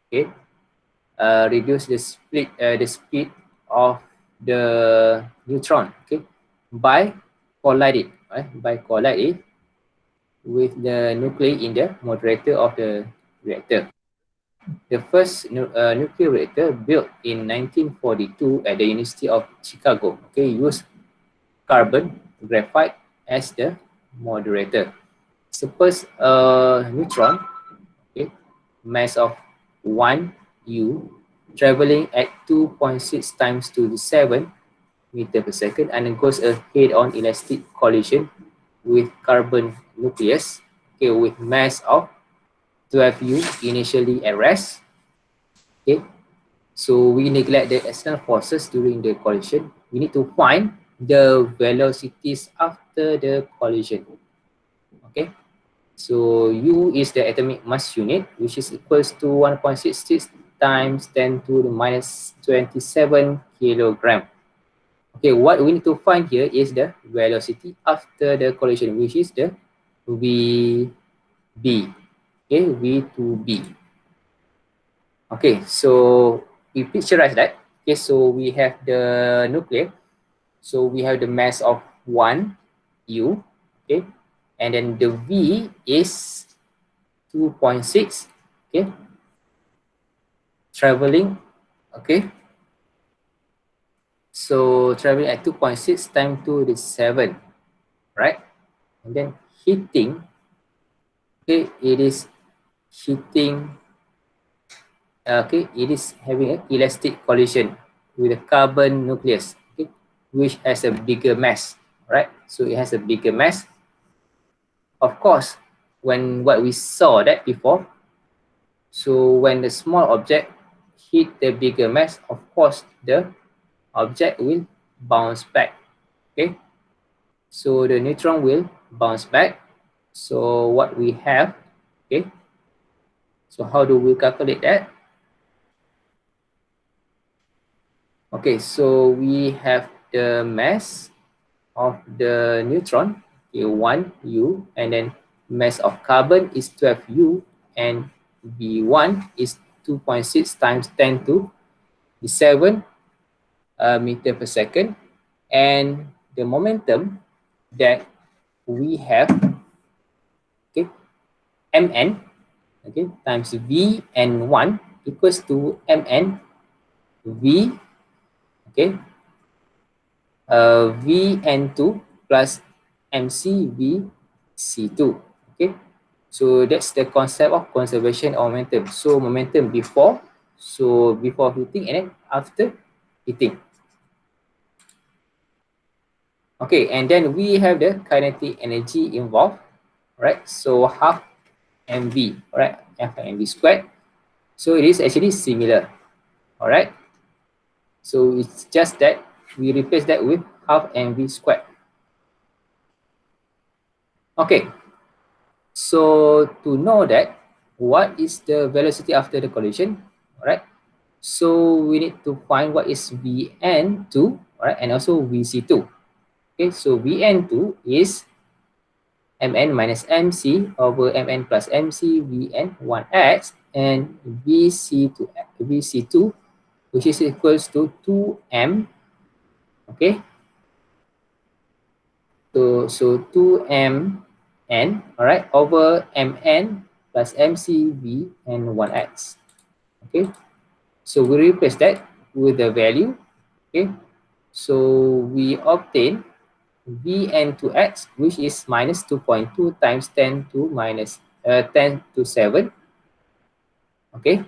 reduce the speed of the neutron, by colliding, with the nuclei in the moderator of the reactor. The first nuclear reactor built in 1942 at the University of Chicago, used carbon graphite as the moderator. Suppose a neutron, mass of 1 U, traveling at 2.6 times to the 7 meter per second, undergoes a head-on elastic collision with carbon nucleus, with mass of 12 U initially at rest. So we neglect the external forces during the collision. We need to find the velocities after the collision. So U is the atomic mass unit, which is equals to 1.66 times 10 to the minus 27 kilogram. What we need to find here is the velocity after the collision, which is the VB. V2B. So we picturize that. So we have the nucleus. So we have the mass of 1 U. And then the V is 2.6. Traveling. So traveling at 2.6 times to the 7, right? And then hitting, it is hitting, it is having an elastic collision with a carbon nucleus, which has a bigger mass, right? So it has a bigger mass. Of course, when what we saw that before, so when the small object hit the bigger mass, of course, the object will bounce back. So the neutron will bounce back. So what we have, so how do we calculate that? So we have the mass of the neutron, 1 U, and then mass of carbon is 12 U, and V1 is 2.6 times 10 to the 7 meter per second, and the momentum that we have, Mn, times V and 1 equals to Mn V, Vn2 plus Mc V C2. So that's the concept of conservation of momentum. So momentum before hitting and then after hitting. And then we have the kinetic energy involved, right? So half mv, right? F mv squared. So it is actually similar, all right? So it's just that we replace that with half mv squared. So to know that, what is the velocity after the collision? All right. So we need to find what is Vn2, all right, and also Vc2. Okay, so Vn2 is Mn minus Mc over Mn plus Mc Vn 1x, and Vc2, which is equals to 2m. Okay, so 2mn, all right, over Mn plus Mcv and 1x. Okay, so we replace that with the value. Okay, so we obtain Vn2x, which is minus 2.2 times 10 to minus 10 to 7. Okay,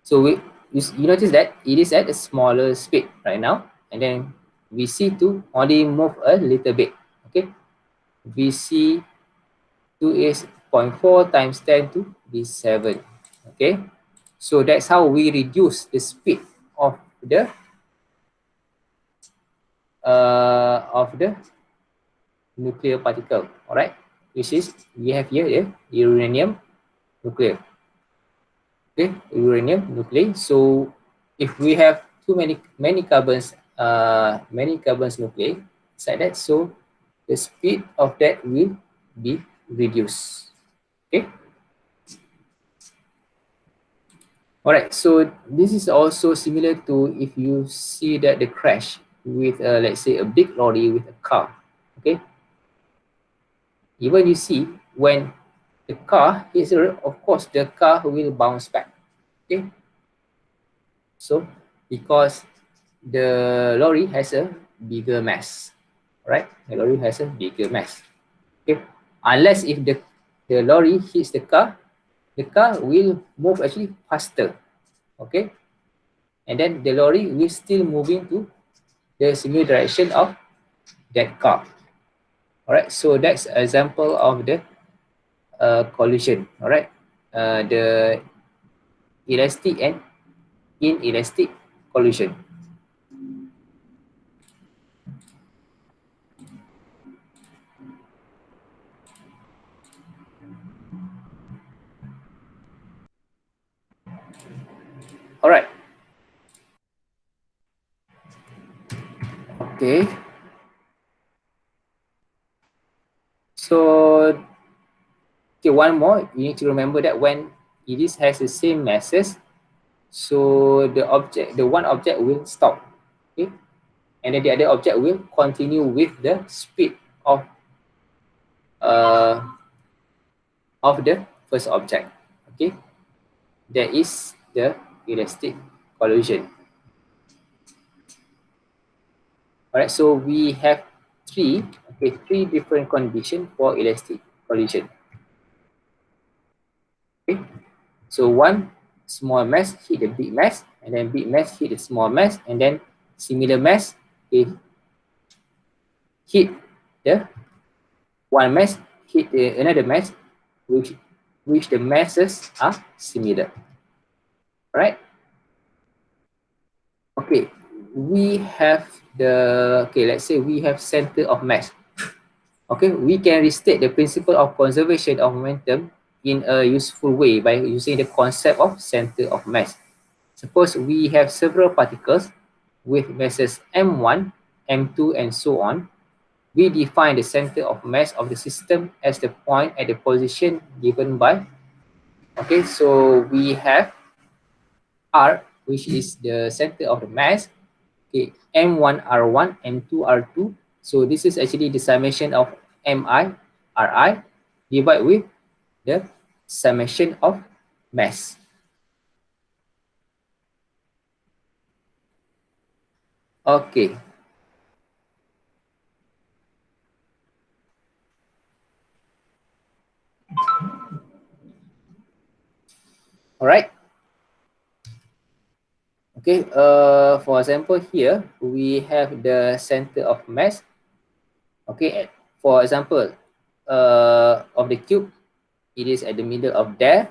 so you notice that it is at a smaller speed right now, and then Vc2 only move a little bit. Okay, Vc2 is 0.4 times 10 to the 7. Okay, so that's how we reduce the speed of the nuclear particle. All right, which is we have here the uranium nuclear. Okay, uranium nuclei. So if we have many carbons nuclei inside that, so the speed of that will be reduced. Okay. All right. So this is also similar to if you see that the crash with let's say a big lorry with a car. Okay. Even you see when the car hits the road, of course the car will bounce back. Okay. So because the lorry has a bigger mass, right? The lorry has a bigger mass. Okay, unless if the lorry hits the car will move actually faster. Okay, and then the lorry will still moving to the similar direction of that car. All right, so that's an example of the collision. All right, the elastic and inelastic collision. All right. Okay. So, okay, one more. You need to remember that when it is has the same masses, so the one object will stop. Okay, and then the other object will continue with the speed uh, of the first object. Okay, that is the elastic collision. Alright, so we have three different conditions for elastic collision. Okay, so one small mass hit the big mass, and then big mass hit the small mass, and then similar mass hit the one mass hit another mass, which the masses are similar. Right? Okay, we have let's say we have center of mass. Okay, we can restate the principle of conservation of momentum in a useful way by using the concept of center of mass. Suppose we have several particles with masses m1, m2, and so on. We define the center of mass of the system as the point at the position given by, okay, so we have R, which is the center of the mass, okay, M1 R1, M2 R2. So this is actually the summation of MI RI divided with the summation of mass. Okay. All right. Okay. For example, here we have the center of mass. Okay. For example, of the cube, it is at the middle of there,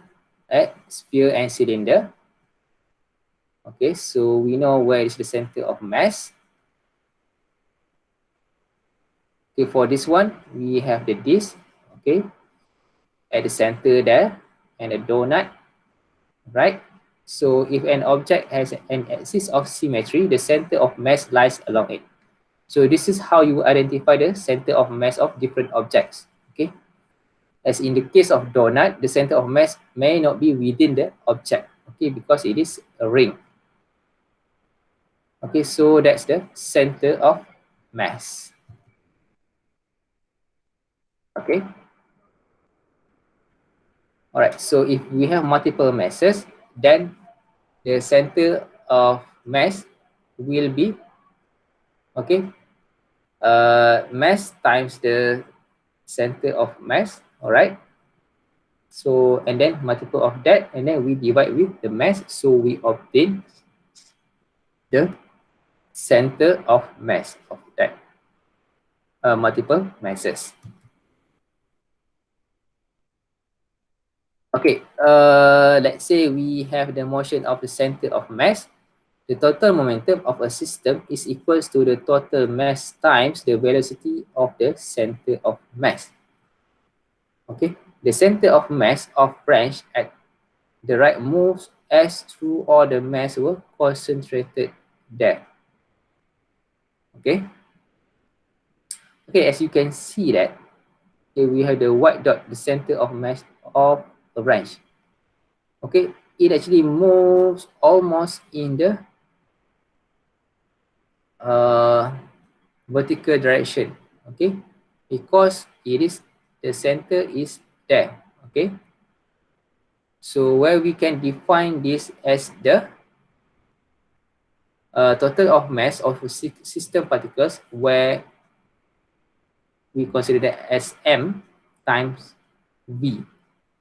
right? Sphere and cylinder. Okay, so we know where is the center of mass. Okay, for this one, we have the disk, okay, at the center there. and a donut, right? So if an object has an axis of symmetry, the center of mass lies along it. So this is how you identify the center of mass of different objects. Okay. As in the case of donut, the center of mass may not be within the object. Okay, because it is a ring. Okay, so that's the center of mass. Okay. All right. So if we have multiple masses, then the center of mass will be, okay, mass times the center of mass. All right. So and then multiple of that, and then we divide with the mass, so we obtain the center of mass of that multiple masses. Okay, let's say we have the motion of the center of mass. The total momentum of a system is equals to the total mass times the velocity of the center of mass. Okay, the center of mass of branch at the right moves as through all the mass were concentrated there. Okay. Okay, as you can see that, okay, we have the white dot, the center of mass of a branch. Okay, it actually moves almost in the vertical direction. Okay, because it is the center is there. Okay, so where we can define this as the total of mass of system particles, where we consider that as m times v.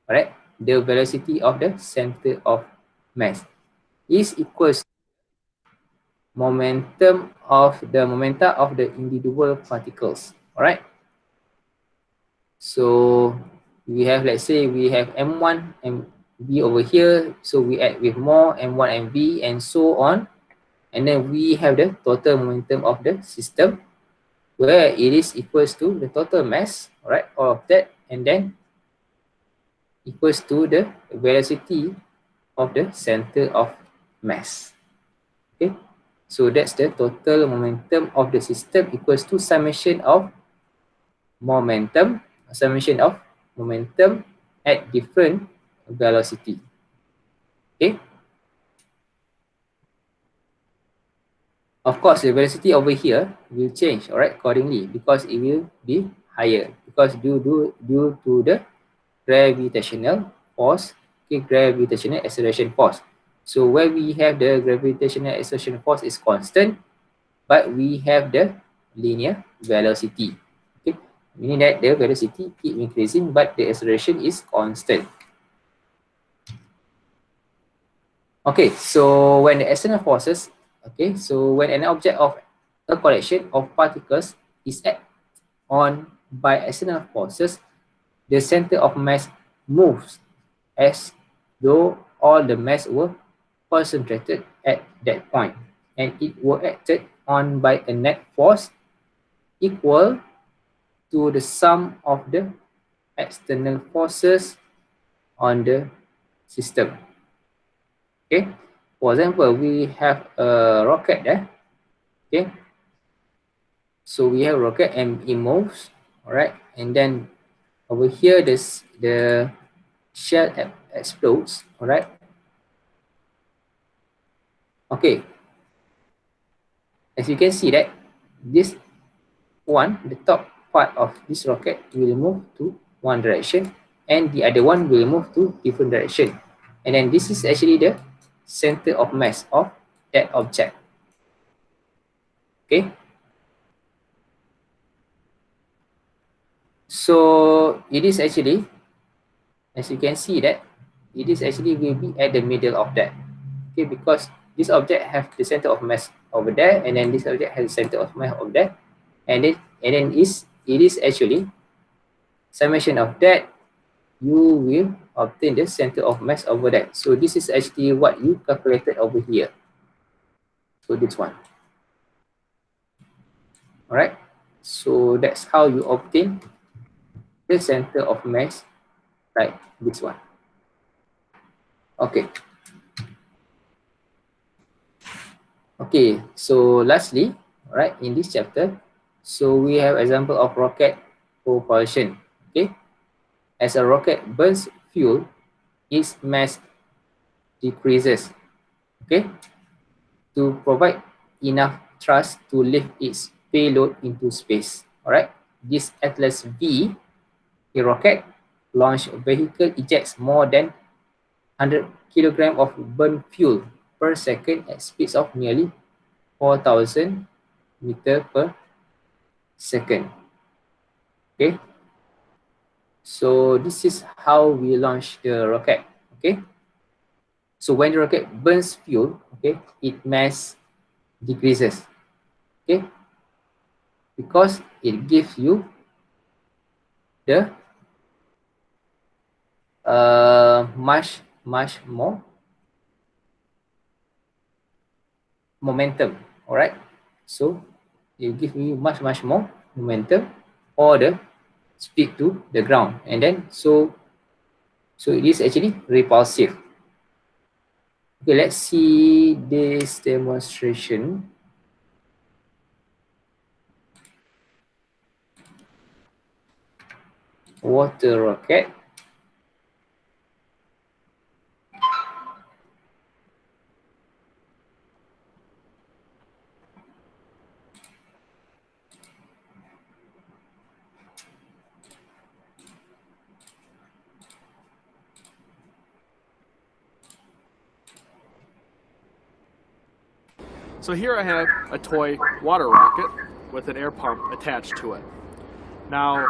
Alright, the velocity of the center of mass is equals momenta of the individual particles. Alright, so we have, let's say we have m1 and v over here, so we add with more m1 and v and so on, and then we have the total momentum of the system, where it is equals to the total mass, alright, all of that, and then equals to the velocity of the center of mass. Okay, so that's the total momentum of the system equals to summation of momentum at different velocity. Okay, of course the velocity over here will change, all right, accordingly, because it will be higher, because due to the gravitational force, okay, gravitational acceleration force. So where we have the gravitational acceleration force is constant, but we have the linear velocity. Okay, meaning that the velocity keep increasing, but the acceleration is constant. Okay, so when the external forces, okay, so when an object of a collection of particles is acted on by external forces, the center of mass moves as though all the mass were concentrated at that point, and it were acted on by a net force equal to the sum of the external forces on the system. Okay, for example, we have a rocket there. Okay, so we have a rocket and it moves, all right, and then over here the shell explodes, all right. Okay, as you can see that this one, the top part of this rocket will move to one direction and the other one will move to different direction. And then this is actually the center of mass of that object. Okay. So it is actually, as you can see that, it is actually will be at the middle of that. Okay, because this object have the center of mass over there, and then this object has the center of mass over there, and then it is actually summation of that, you will obtain the center of mass over that. So this is actually what you calculated over here. So this one. All right. So that's how you obtain the center of mass, like this one. Okay. Okay, so lastly, right, in this chapter, so we have example of rocket propulsion. Okay, as a rocket burns fuel, its mass decreases. Okay, to provide enough thrust to lift its payload into space. All right, this Atlas V, a rocket launch vehicle, ejects more than 100 kilogram of burnt fuel per second at speeds of nearly 4,000 meter per second. Okay, so this is how we launch the rocket. Okay, so when the rocket burns fuel, okay, its mass decreases. Okay, because it gives you the much more momentum. All right, so it gives you much more momentum or the speed to the ground, and then so it is actually repulsive. Okay, let's see this demonstration. Water rocket. So here I have a toy water rocket with an air pump attached to it. Now,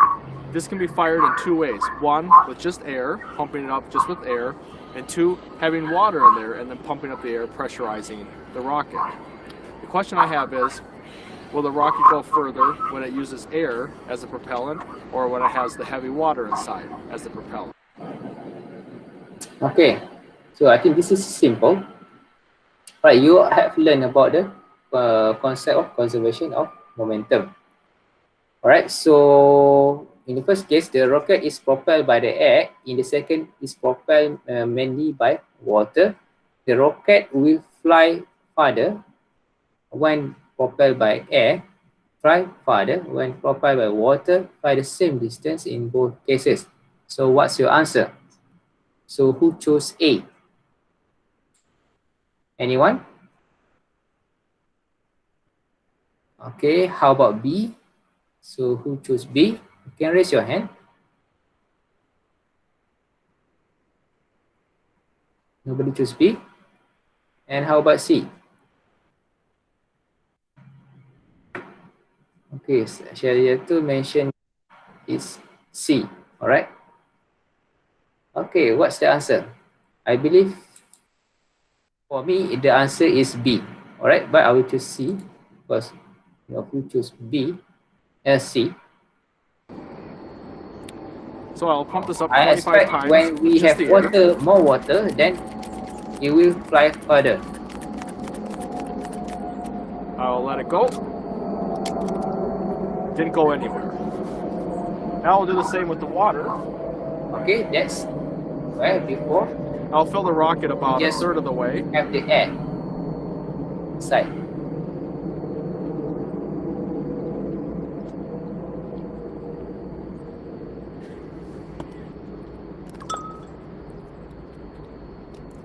this can be fired in two ways. One, with just air, pumping it up just with air, and two, having water in there and then pumping up the air, pressurizing the rocket. The question I have is, will the rocket go further when it uses air as a propellant or when it has the heavy water inside as the propellant? Okay, so I think this is simple. Right, you have learned about the concept of conservation of momentum. Alright, so in the first case, the rocket is propelled by the air. In the second, is propelled mainly by water. The rocket will fly farther when propelled by air, fly farther when propelled by water, fly the same distance in both cases. So what's your answer? So who chose A? Anyone? Okay, how about B? So who chose B? You can raise your hand. Nobody chose B. And how about C? Okay, Sharia to mention is C. All right. Okay, what's the answer? I believe for me the answer is B. All right, but I will choose C because who choose B as C. So I'll pump this up I 25 expect times when with we just have the air. more water, then it will fly further. I'll let it go. Didn't go anywhere. Now I'll do the same with the water. Okay, that's where before I'll fill the rocket about a just third of the way. have the air inside.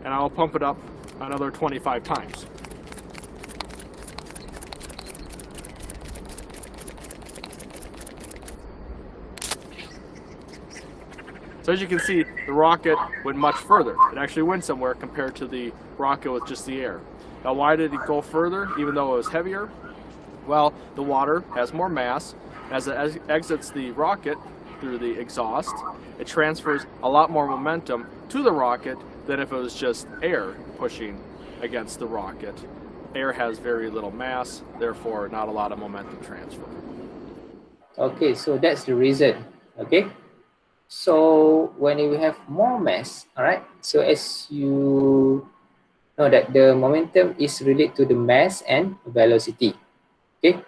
And I'll pump it up another 25 times. So as you can see, the rocket went much further. It actually went somewhere compared to the rocket with just the air. Now why did it go further even though it was heavier? Well, the water has more mass. As it exits the rocket through the exhaust, it transfers a lot more momentum to the rocket than if it was just air pushing against the rocket. Air has very little mass, therefore not a lot of momentum transfer. Okay, so that's the reason. Okay, so when we have more mass, all right, so as you know that the momentum is related to the mass and velocity. Okay,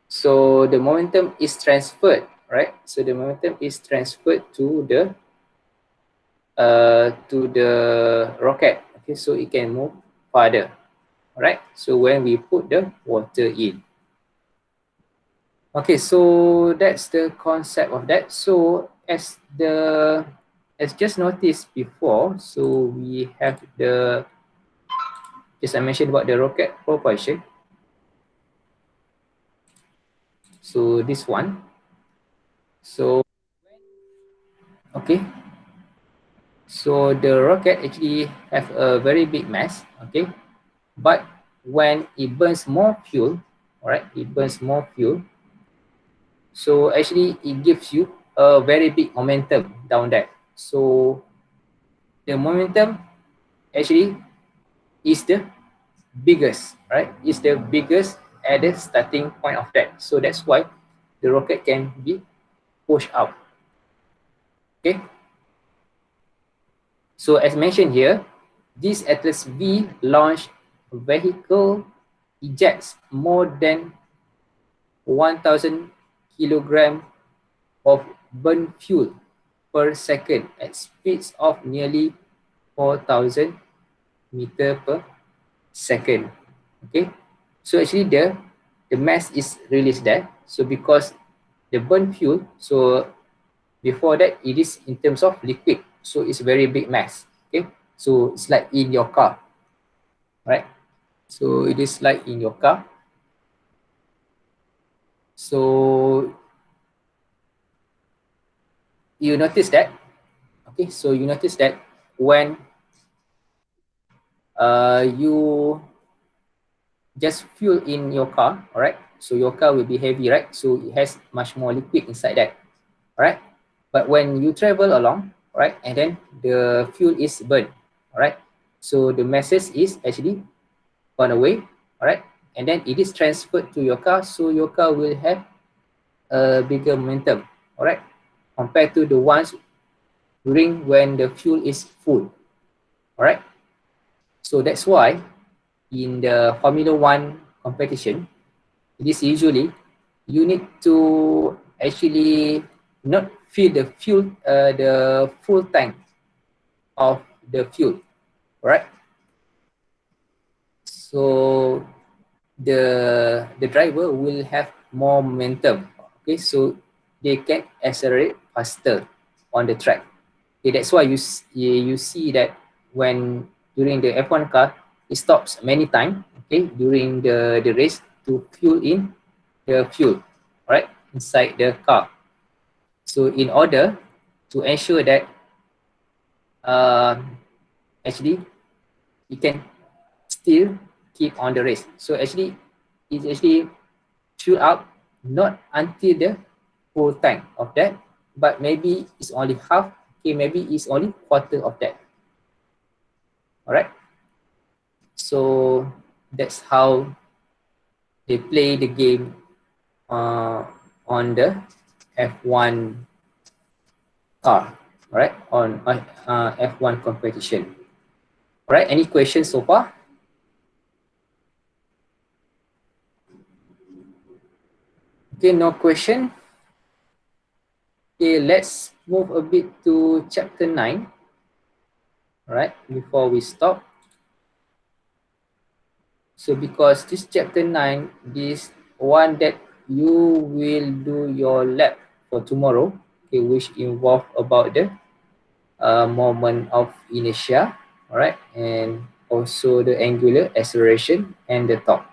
so the momentum is transferred, right? So the momentum is transferred to the to the rocket. Okay, so it can move farther. Alright, so when we put the water in. Okay, so that's the concept of that. So as just noticed before, so we have the, just I mentioned about the rocket propulsion. So this one. So okay. So the rocket actually have a very big mass, okay? But when it burns more fuel, all right, it burns more fuel. So actually it gives you a very big momentum down there. So the momentum actually is the biggest, right? Is the biggest at the starting point of that. So that's why the rocket can be pushed out. Okay. So as mentioned here, this Atlas V launch vehicle ejects more than 1,000 kilogram of burnt fuel per second at speeds of nearly 4,000 meter per second. Okay, so actually the mass is released there. So because the burnt fuel, so before that it is in terms of liquid, so it's very big mass. Okay, so it's like in your car, right? So it is like in your car. So you notice that, okay, so you notice that when you just fuel in your car, all right, so your car will be heavy, right? So it has much more liquid inside that, all right? But when you travel along, right, and then the fuel is burned, all right, so the masses is actually gone away, all right, and then it is transferred to your car, so your car will have a bigger momentum, all right, compared to the ones during when the fuel is full, all right. So that's why in the Formula One competition, it is usually you need to actually not fill the full tank of the fuel, right? So the driver will have more momentum. Okay, so they can accelerate faster on the track. Okay, that's why you see that when during the F1 car, it stops many times. Okay, during the race to fuel in the fuel, right, inside the car. So in order to ensure that uh, actually you can still keep on the race. So actually it's actually fuel up not until the full tank of that, but maybe it's only half, okay, maybe it's only quarter of that. All right. So that's how they play the game on the F1 car, all right, on F1 competition. All right, any questions so far? Okay, no question. Okay, let's move a bit to chapter 9. All right, before we stop. So because this chapter 9, this one that you will do your lab for tomorrow, okay, which involve about the moment of inertia, all right, and also the angular acceleration and the torque.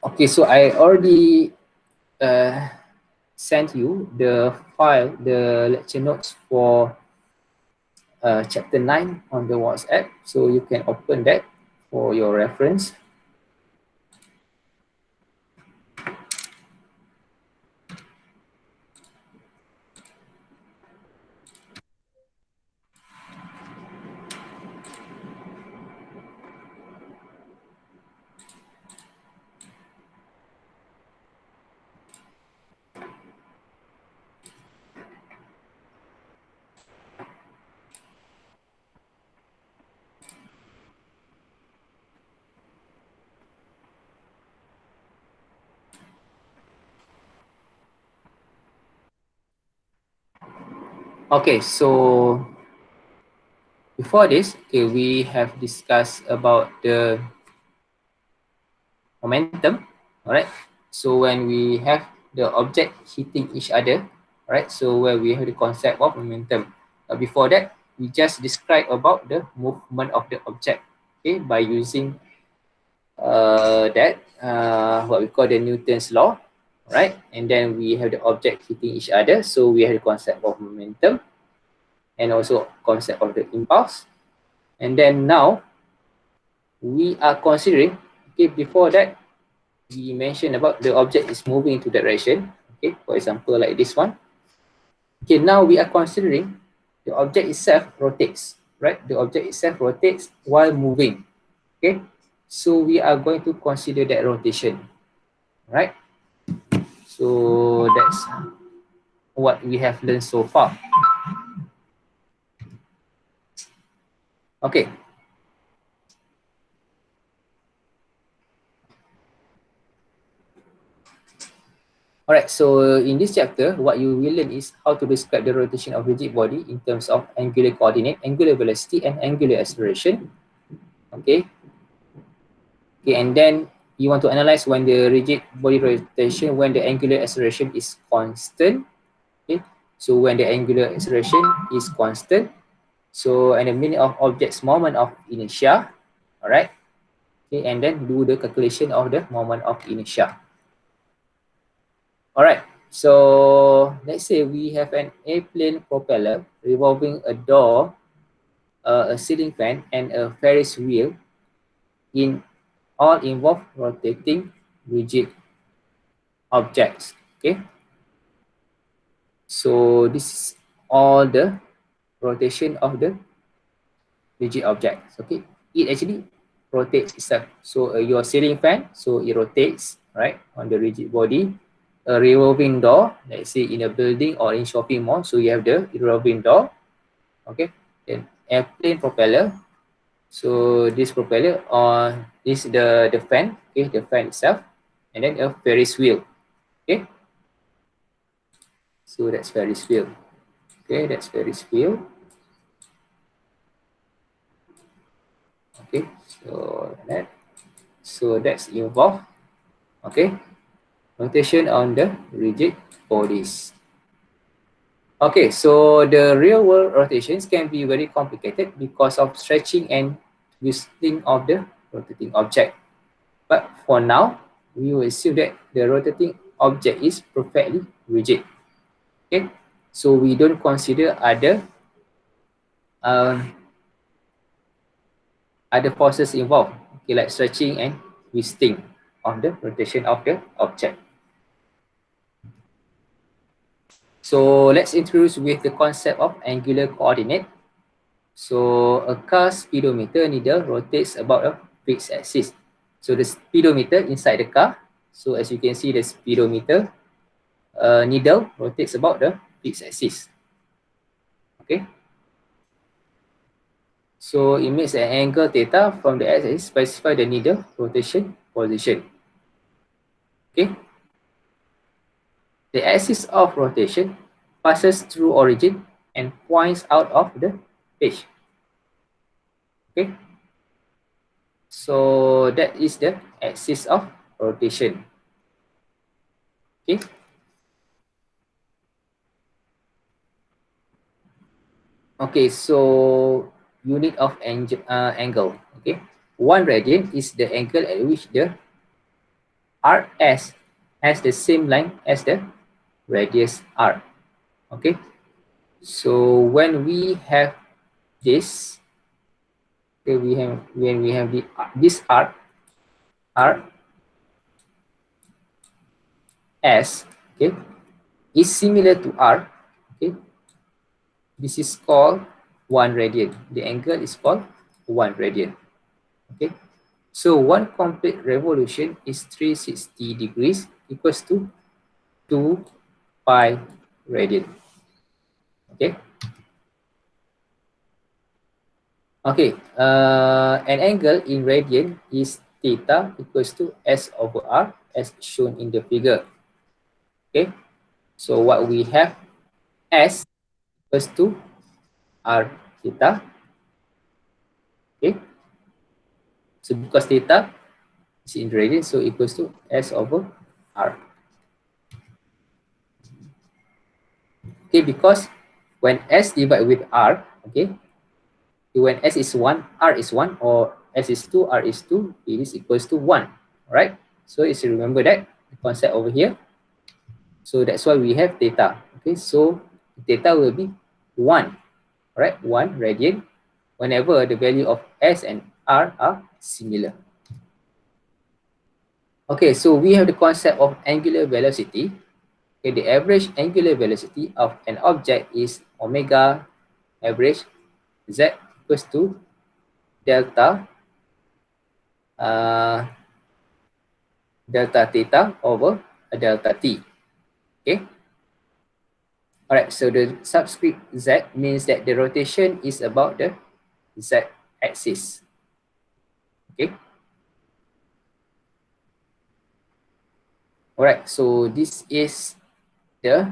Okay, so I already sent you the file, the lecture notes for chapter 9 on the WhatsApp, so you can open that for your reference. Okay, so before this, okay, we have discussed about the momentum. All right. So when we have the object hitting each other, all right. So where we have the concept of momentum. Before that, we just describe about the movement of the object. Okay, by using what we call the Newton's law, right? And then we have the object hitting each other. So we have the concept of momentum and also concept of the impulse. And then now we are considering, okay, before that, we mentioned about the object is moving into direction. Okay, for example, like this one. Okay, now we are considering the object itself rotates, right? The object itself rotates while moving. Okay, so we are going to consider that rotation, right? So that's what we have learned so far. Okay. Alright, so in this chapter, what you will learn is how to describe the rotation of rigid body in terms of angular coordinate, angular velocity, and angular acceleration. Okay. Okay, and then you want to analyze when the rigid body rotation, when the angular acceleration is constant. Okay, so when the angular acceleration is constant, so and the meaning of object's moment of inertia. Alright. Okay, and then do the calculation of the moment of inertia. Alright, so let's say we have an airplane propeller revolving a door, a ceiling fan, and a Ferris wheel in all involve rotating rigid objects. Okay, so this is all the rotation of the rigid objects. Okay, it actually rotates itself. So your ceiling fan, so it rotates right on the rigid body. A revolving door, let's say in a building or in shopping mall, so you have the revolving door. Okay, then airplane propeller. So this propeller is the fan, okay, the fan itself, and then a Ferris wheel. Okay, so that's Ferris wheel. Okay, that's Ferris wheel. Okay, so that's involved. Okay, rotation on the rigid bodies. Okay, so the real world rotations can be very complicated because of stretching and twisting of the rotating object. But for now, we will assume that the rotating object is perfectly rigid. Okay, so we don't consider um, other forces involved, okay, like stretching and twisting of the rotation of the object. So let's introduce with the concept of angular coordinate. So a car speedometer needle rotates about a fixed axis. So the speedometer inside the car, so as you can see, the speedometer needle rotates about the fixed axis. Okay. So it makes an angle theta from the axis, specify the needle rotation position. Okay. The axis of rotation passes through origin and points out of the page. Okay. So that is the axis of rotation. Okay. Okay, so unit of angle. Okay, 1 radian is the angle at which the RS has the same length as the radius R. Okay, so when we have this, okay, when we have this R S, okay, is similar to R. Okay, this is called 1 radian. The angle is called 1 radian. Okay, so one complete revolution is 360 degrees equals to 2 pi radian. Okay. Okay. An angle in radian is theta equals to S over R as shown in the figure. Okay. So what we have S equals to r theta. Okay, so because theta is in radian, so equals to s over r. Okay, because when s divide with r, okay, when s is 1, r is 1, or s is 2, r is 2, it is equals to 1, right? So you should remember that the concept over here. So that's why we have theta. Okay, so theta will be 1, right? 1 radian whenever the value of s and r are similar. Okay, so we have the concept of angular velocity. Okay, the average angular velocity of an object is omega average z equals to delta uh, delta theta over delta t. Okay. Alright, so the subscript z means that the rotation is about the z axis. Okay. Alright, so this is the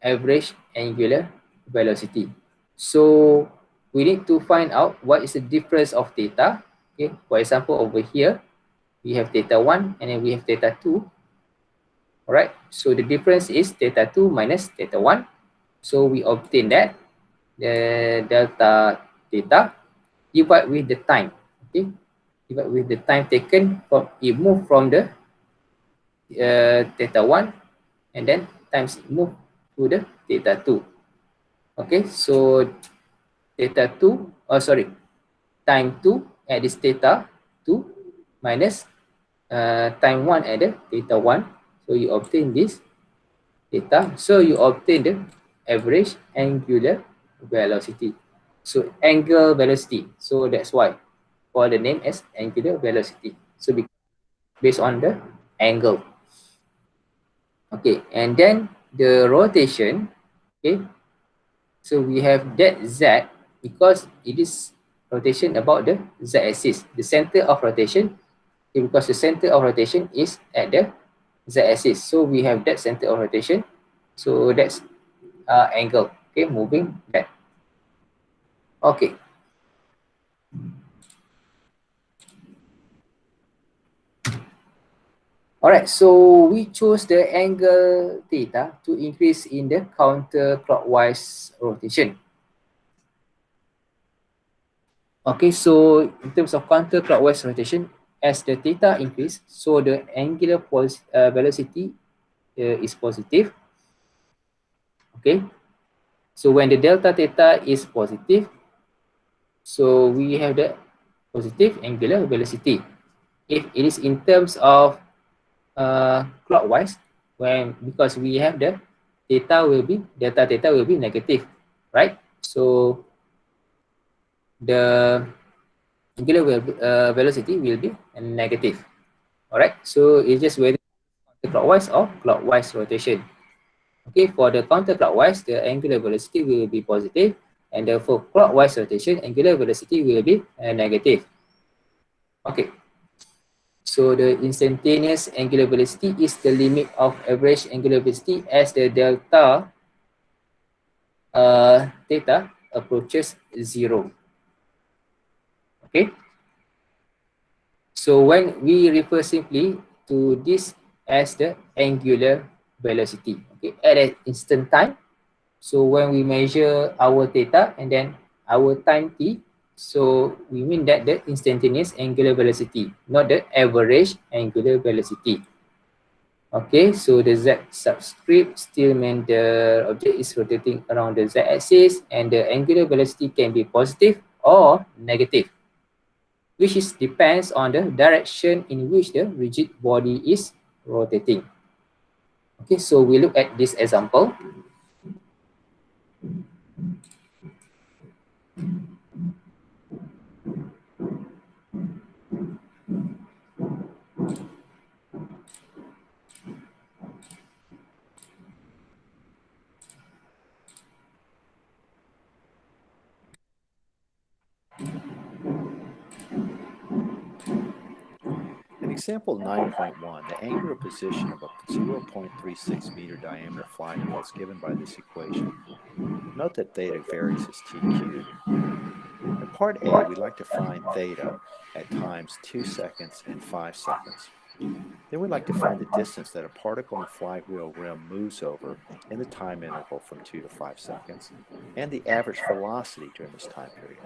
average angular velocity. So we need to find out what is the difference of theta. Okay, for example, over here we have theta 1 and then we have theta 2. Alright, so the difference is theta 2 minus theta 1. So we obtain that the delta theta divide with the time. Okay, divide with the time taken from it move from the theta 1 and then times it move to the theta 2. Okay, so theta 2, oh sorry, time 2 at this theta 2 minus time 1 at the theta 1. So you obtain this theta. So you obtain the average angular velocity. So angle velocity. So that's why for the name as angular velocity. So based on the angle. Okay, and then the rotation. Okay, so we have that z because it is rotation about the z-axis, the center of rotation. Okay, because the center of rotation is at the z-axis, so we have that center of rotation. So that's angle. Okay, moving back. Okay. Alright, so we chose the angle theta to increase in the counterclockwise rotation. Okay, so in terms of counterclockwise rotation, as the theta increase, so the angular velocity is positive. Okay, so when the delta theta is positive, so we have the positive angular velocity. If it is in terms of clockwise, when because we have the theta will be delta theta will be negative, right? So the angular velocity will be negative. All right, so it's just whether counterclockwise or clockwise rotation. Okay, for the counterclockwise, the angular velocity will be positive, and for clockwise rotation, angular velocity will be negative. Okay, so the instantaneous angular velocity is the limit of average angular velocity as the delta theta approaches 0. Okay, so when we refer simply to this as the angular velocity, okay, at an instant time. So when we measure our theta and then our time t, so we mean that the instantaneous angular velocity, not the average angular velocity. Okay, so the z subscript still means the object is rotating around the z-axis and the angular velocity can be positive or negative, which is depends on the direction in which the rigid body is rotating. Okay, so we look at this example. In example 9.1, the angular position of a 0.36 meter diameter flying wheel is given by this equation. Note that theta varies as t cubed. In part A, we'd like to find theta at times 2 seconds and 5 seconds. Then we'd like to find the distance that a particle in the flywheel rim moves over in the time interval from 2 to 5 seconds, and the average velocity during this time period.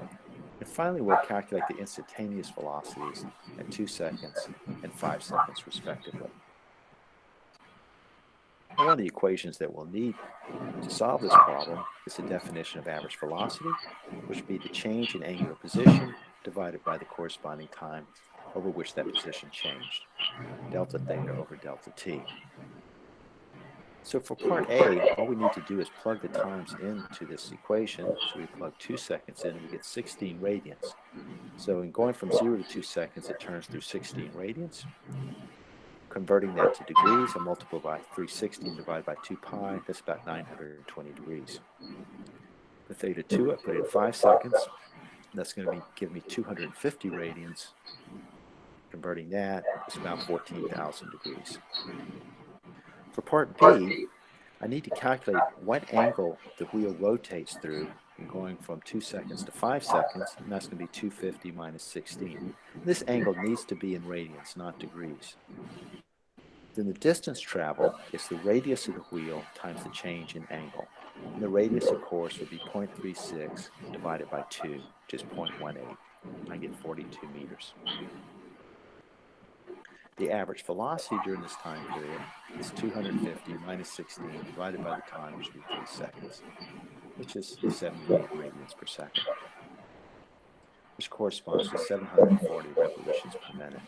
And finally, we'll calculate the instantaneous velocities at 2 seconds and 5 seconds, respectively. Now, one of the equations that we'll need to solve this problem is the definition of average velocity, which would be the change in angular position divided by the corresponding time over which that position changed, delta theta over delta t. So for part A, all we need to do is plug the times into this equation. So we plug 2 seconds in and we get 16 radians. So in going from 0 to 2 seconds, it turns through 16 radians. Converting that to degrees, I multiply by 316 divided by 2 pi, that's about 920 degrees. For theta 2, I put in 5 seconds. That's going to give me 250 radians. Converting that, it's about 14,000 degrees. For part B, I need to calculate what angle the wheel rotates through in going from 2 seconds to 5 seconds, and that's going to be 250 minus 16. This angle needs to be in radians, not degrees. Then the distance traveled is the radius of the wheel times the change in angle. And the radius, of course, would be 0.36 divided by 2, which is 0.18. I get 42 meters. The average velocity during this time period is 250 minus 16 divided by the time, which would be 3 seconds, which is 78 radians per second, which corresponds to 740 revolutions per minute.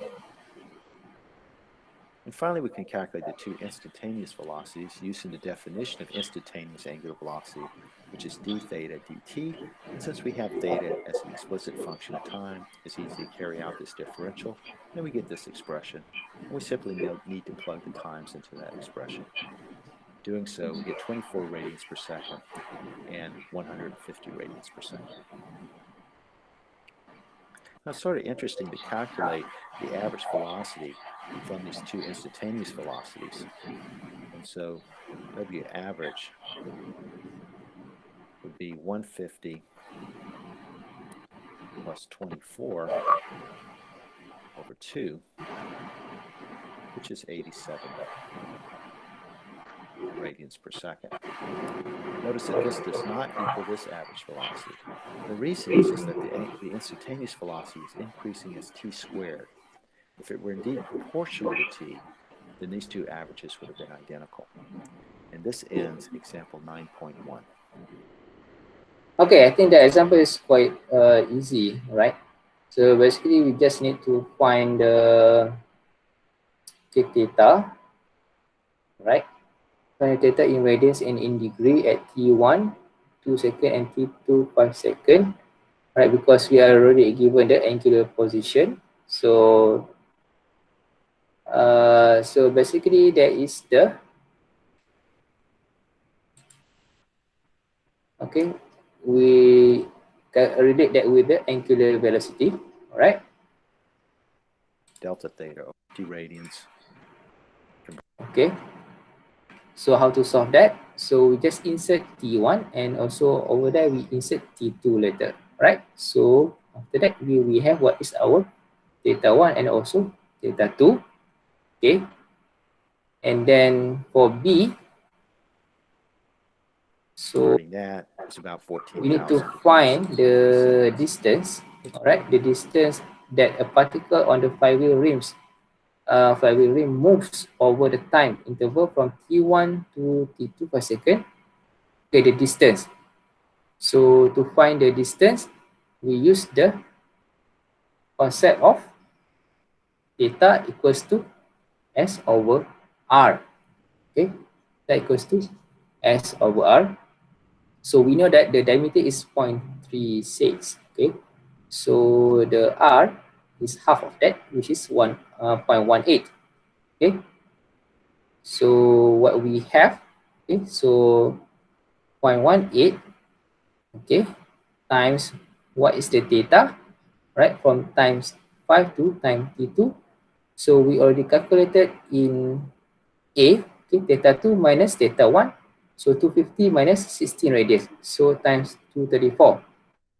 And finally, we can calculate the two instantaneous velocities using the definition of instantaneous angular velocity, which is d theta dt. And since we have theta as an explicit function of time, it's easy to carry out this differential. And then we get this expression. And we simply need to plug the times into that expression. Doing so, we get 24 radians per second and 150 radians per second. Now, it's sort of interesting to calculate the average velocity from these two instantaneous velocities. And so W average would be 150 plus 24 over 2, which is 87 radians per second. Notice that this does not equal this average velocity. The reason is that the instantaneous velocity is increasing as t squared. If it were indeed proportional to t, then these two averages would have been identical. And this ends example 9.1. Okay, I think the example is quite easy, right? So basically, we just need to find the theta, right? Find theta in radians and in degree at t1, 2 seconds, and t2, 5 seconds, right? Because we are already given the angular position. So basically, that is the okay. We can relate that with the angular velocity, all right? Delta theta, 50 radians. Okay. So how to solve that? So we just insert T1 and also over there we insert T2 later, right? So after that we have what is our theta 1 and also theta 2. Okay. And then for B, so that is about 14,000. we need to find the distance, all right? The distance that a particle on the flywheel rim moves over the time interval from T1 to T2 per second. Okay, the distance. So to find the distance, we use the concept of theta equals to S over R. Okay, that equals to S over R. So we know that the diameter is 0.36. Okay, so the R is half of that, which is 1.18. Okay, so what we have, okay, so 0.18, okay, times what is the theta, right? From times 5 to times T2. So we already calculated in A, okay, theta 2 minus theta 1. So 250 minus 16 radians. So times 234.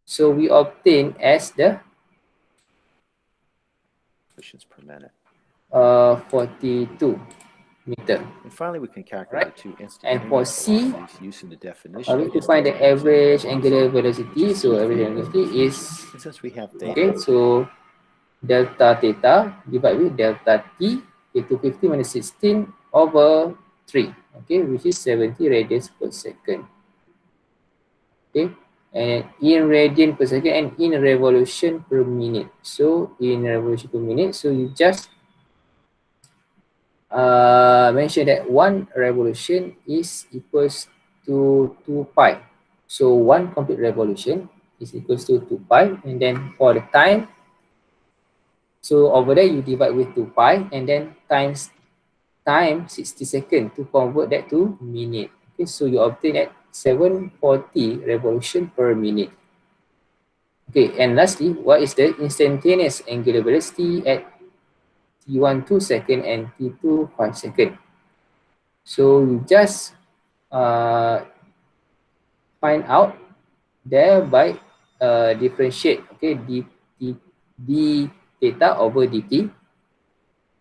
So we obtain as the revolutions per minute. 42 meter. And finally, we can calculate Right. the two And for instantaneous C, velocities using the definition we of to find the instantaneous angular average angular velocity, which velocity. is So E average theta. angular velocity is, And since we have data, okay, so delta theta divided with delta t, okay, 250 minus 16 over 3, okay, which is 70 radians per second. Okay, and in radian per second and in revolution per minute. So in revolution per minute, so you just mention that one revolution is equals to 2 pi. So one complete revolution is equals to 2 pi, and then for the time, so over there you divide with 2 pi and then times time 60 seconds to convert that to minute. Okay, so you obtain at 740 revolution per minute. Okay, and lastly, what is the instantaneous angular velocity at T1 2 second and T2 5 second? So you just find out thereby differentiate, okay, d theta over dt.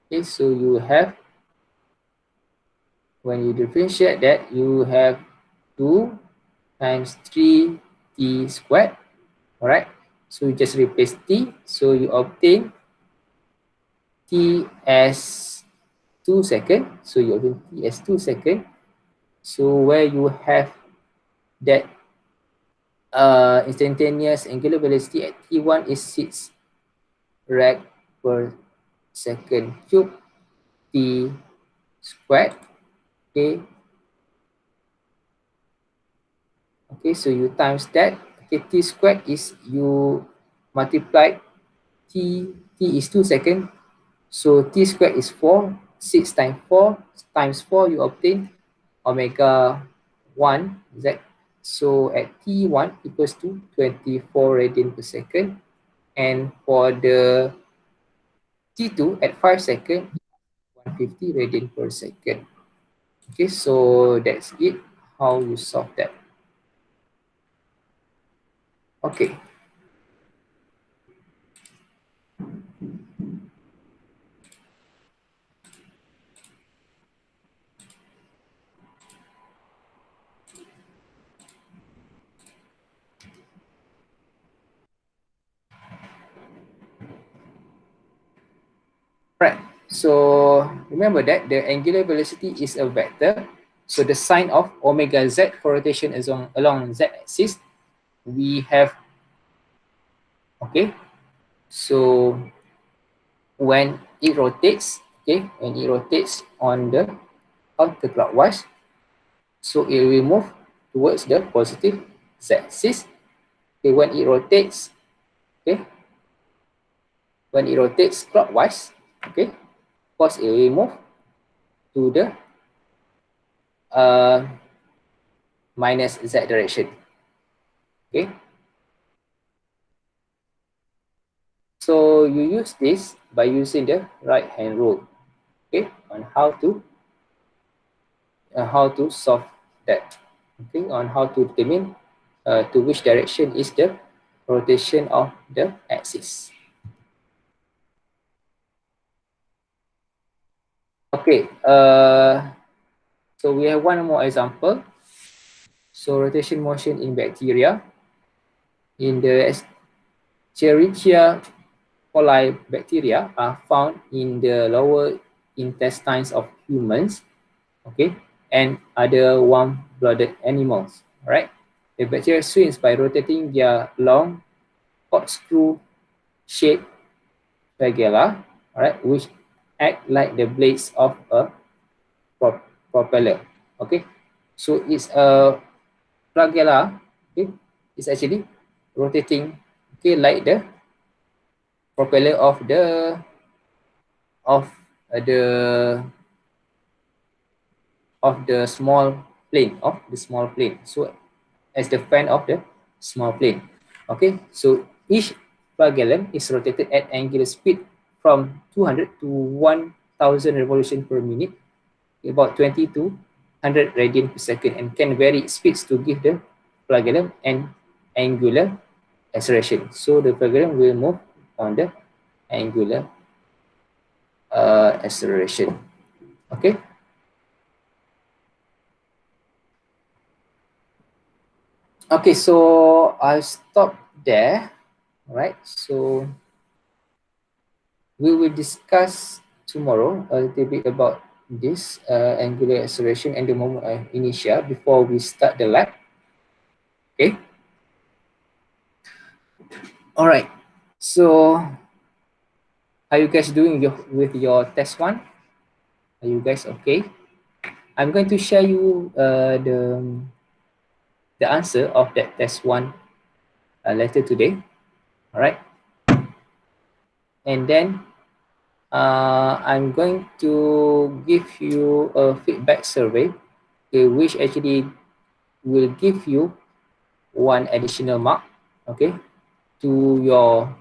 Okay, so you have, when you differentiate that, you have 2 times 3t squared. All right, so you just replace t, so you obtain t as 2 seconds. So you obtain t as 2 seconds. So where you have that instantaneous angular velocity at t1 is 6 rad per second cube t squared. Okay, okay, so you times that. Okay, t squared is you multiply t is 2 seconds. So t squared is 4. 6 times 4 times 4, you obtain omega 1 z. So at t1 equals to 24 radian per second. And for the t2 at 5 seconds, 150 radian per second. Okay, so that's it, how you solve that. Okay. Right. So remember that the angular velocity is a vector. So the sign of omega z for rotation is along z axis. We have, okay, so when it rotates, okay, when it rotates on the counterclockwise, so it will move towards the positive z-axis. Okay, when it rotates, okay, when it rotates clockwise, okay, of course it will move to the uh, minus z direction. Okay, so you use this by using the right hand rule, okay, on how to solve that, okay, on how to determine to which direction is the rotation of the axis. Okay, so we have one more example. So rotation motion in bacteria. In the Escherichia coli bacteria are found in the lower intestines of humans, okay, and other warm-blooded animals. All right, the bacteria swims by rotating their long corkscrew-shaped flagella, all right, which act like the blades of a propeller. Okay, so it's a flagella. Okay, it's actually rotating, okay, like the propeller of of the the small plane, so as the fan of the small plane. Okay, so each flagellum is rotated at angular speed from 200 to 1000 revolution per minute, about 20 to 100 radian per second and can vary its speeds to give the flagellum and angular acceleration. So the flagellum will move on the angular acceleration. Okay. Okay, so I'll stop there. All right. So we will discuss tomorrow a little bit about this angular acceleration and the moment of inertia before we start the lab. Okay. All right. So, are you guys doing with your test one? Are you guys okay? I'm going to share you the answer of that test one later today. All right. And then I'm going to give you a feedback survey, which actually will give you one additional mark, okay, to your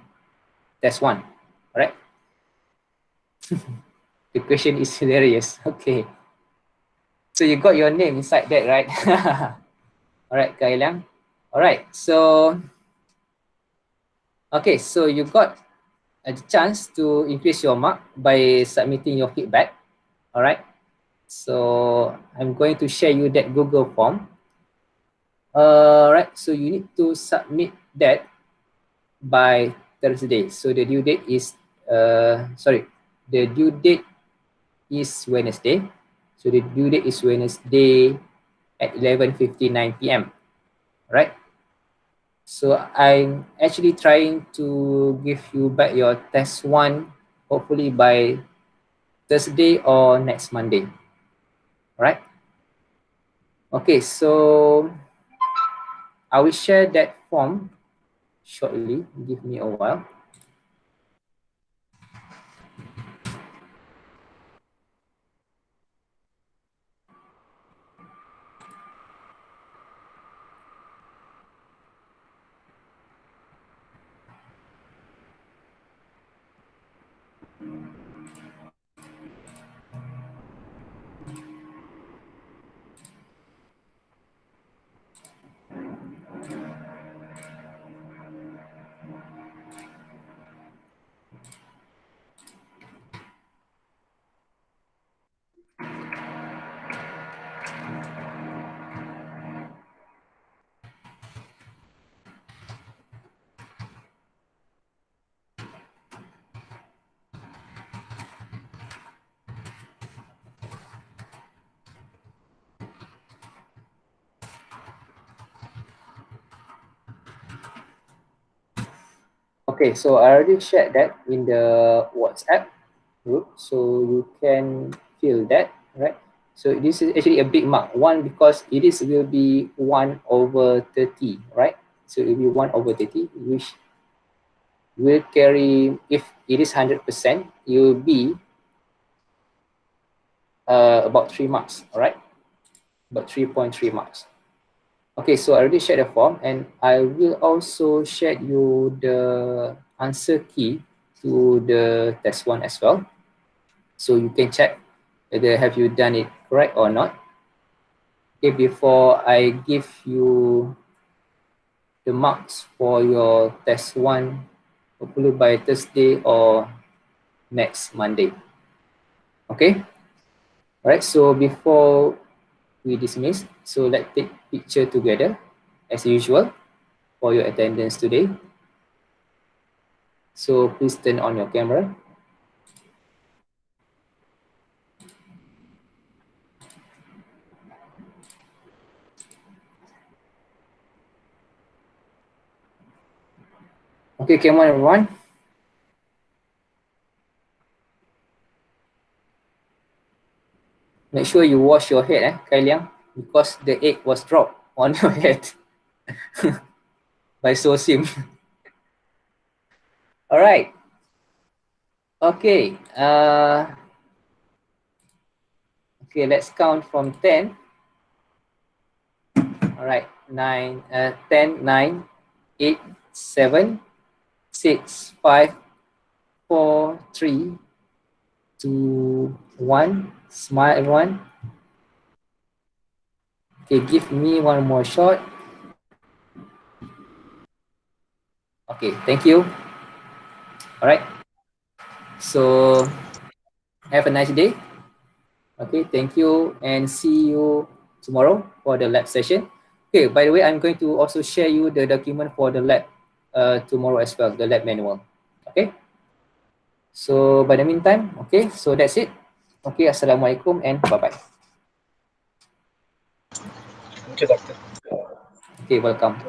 test one. All right. The question is hilarious. Okay. So you got your name inside that, right? All right, Kak Ilang. All right. So, okay. So you got a chance to increase your mark by submitting your feedback. All right. So I'm going to share you that Google form. Right. So you need to submit that by Thursday. So the due date is the due date is Wednesday. So the due date is Wednesday at 11:59 p.m. Right? So I'm actually trying to give you back your test one, hopefully by Thursday or next Monday. Right? Okay, so I will share that form shortly. Give me a while. Okay, so I already shared that in the WhatsApp group, so you can feel that, right? So this is actually a big mark, one because it is will be 1/30, right? So it will be 1/30, which will carry, if it is 100%, it will be about 3 marks, all right? About 3.3 marks. Okay, so I already shared the form and I will also share you the answer key to the test one as well. So you can check whether have you done it correct or not. Okay, before I give you the marks for your test one, hopefully by Thursday or next Monday. Okay, all right, so before we dismiss, so let's take picture together as usual for your attendance today. So please turn on your camera. Okay, come on everyone. Make sure you wash your head, Kai Liang, because the egg was dropped on your head by Sosim. All right. Okay. Okay, let's count from 10. All right. 10, 9, 8, 7, 6, 5, 4, 3, 2, 1. Smile, everyone. Okay, give me one more shot. Okay, thank you. All right. So have a nice day. Okay, thank you and see you tomorrow for the lab session. Okay, by the way, I'm going to also share you the document for the lab tomorrow as well, the lab manual. Okay. So by the meantime, okay, so that's it. Okay, assalamualaikum and bye-bye. Thank you, doctor. Okay, welcome.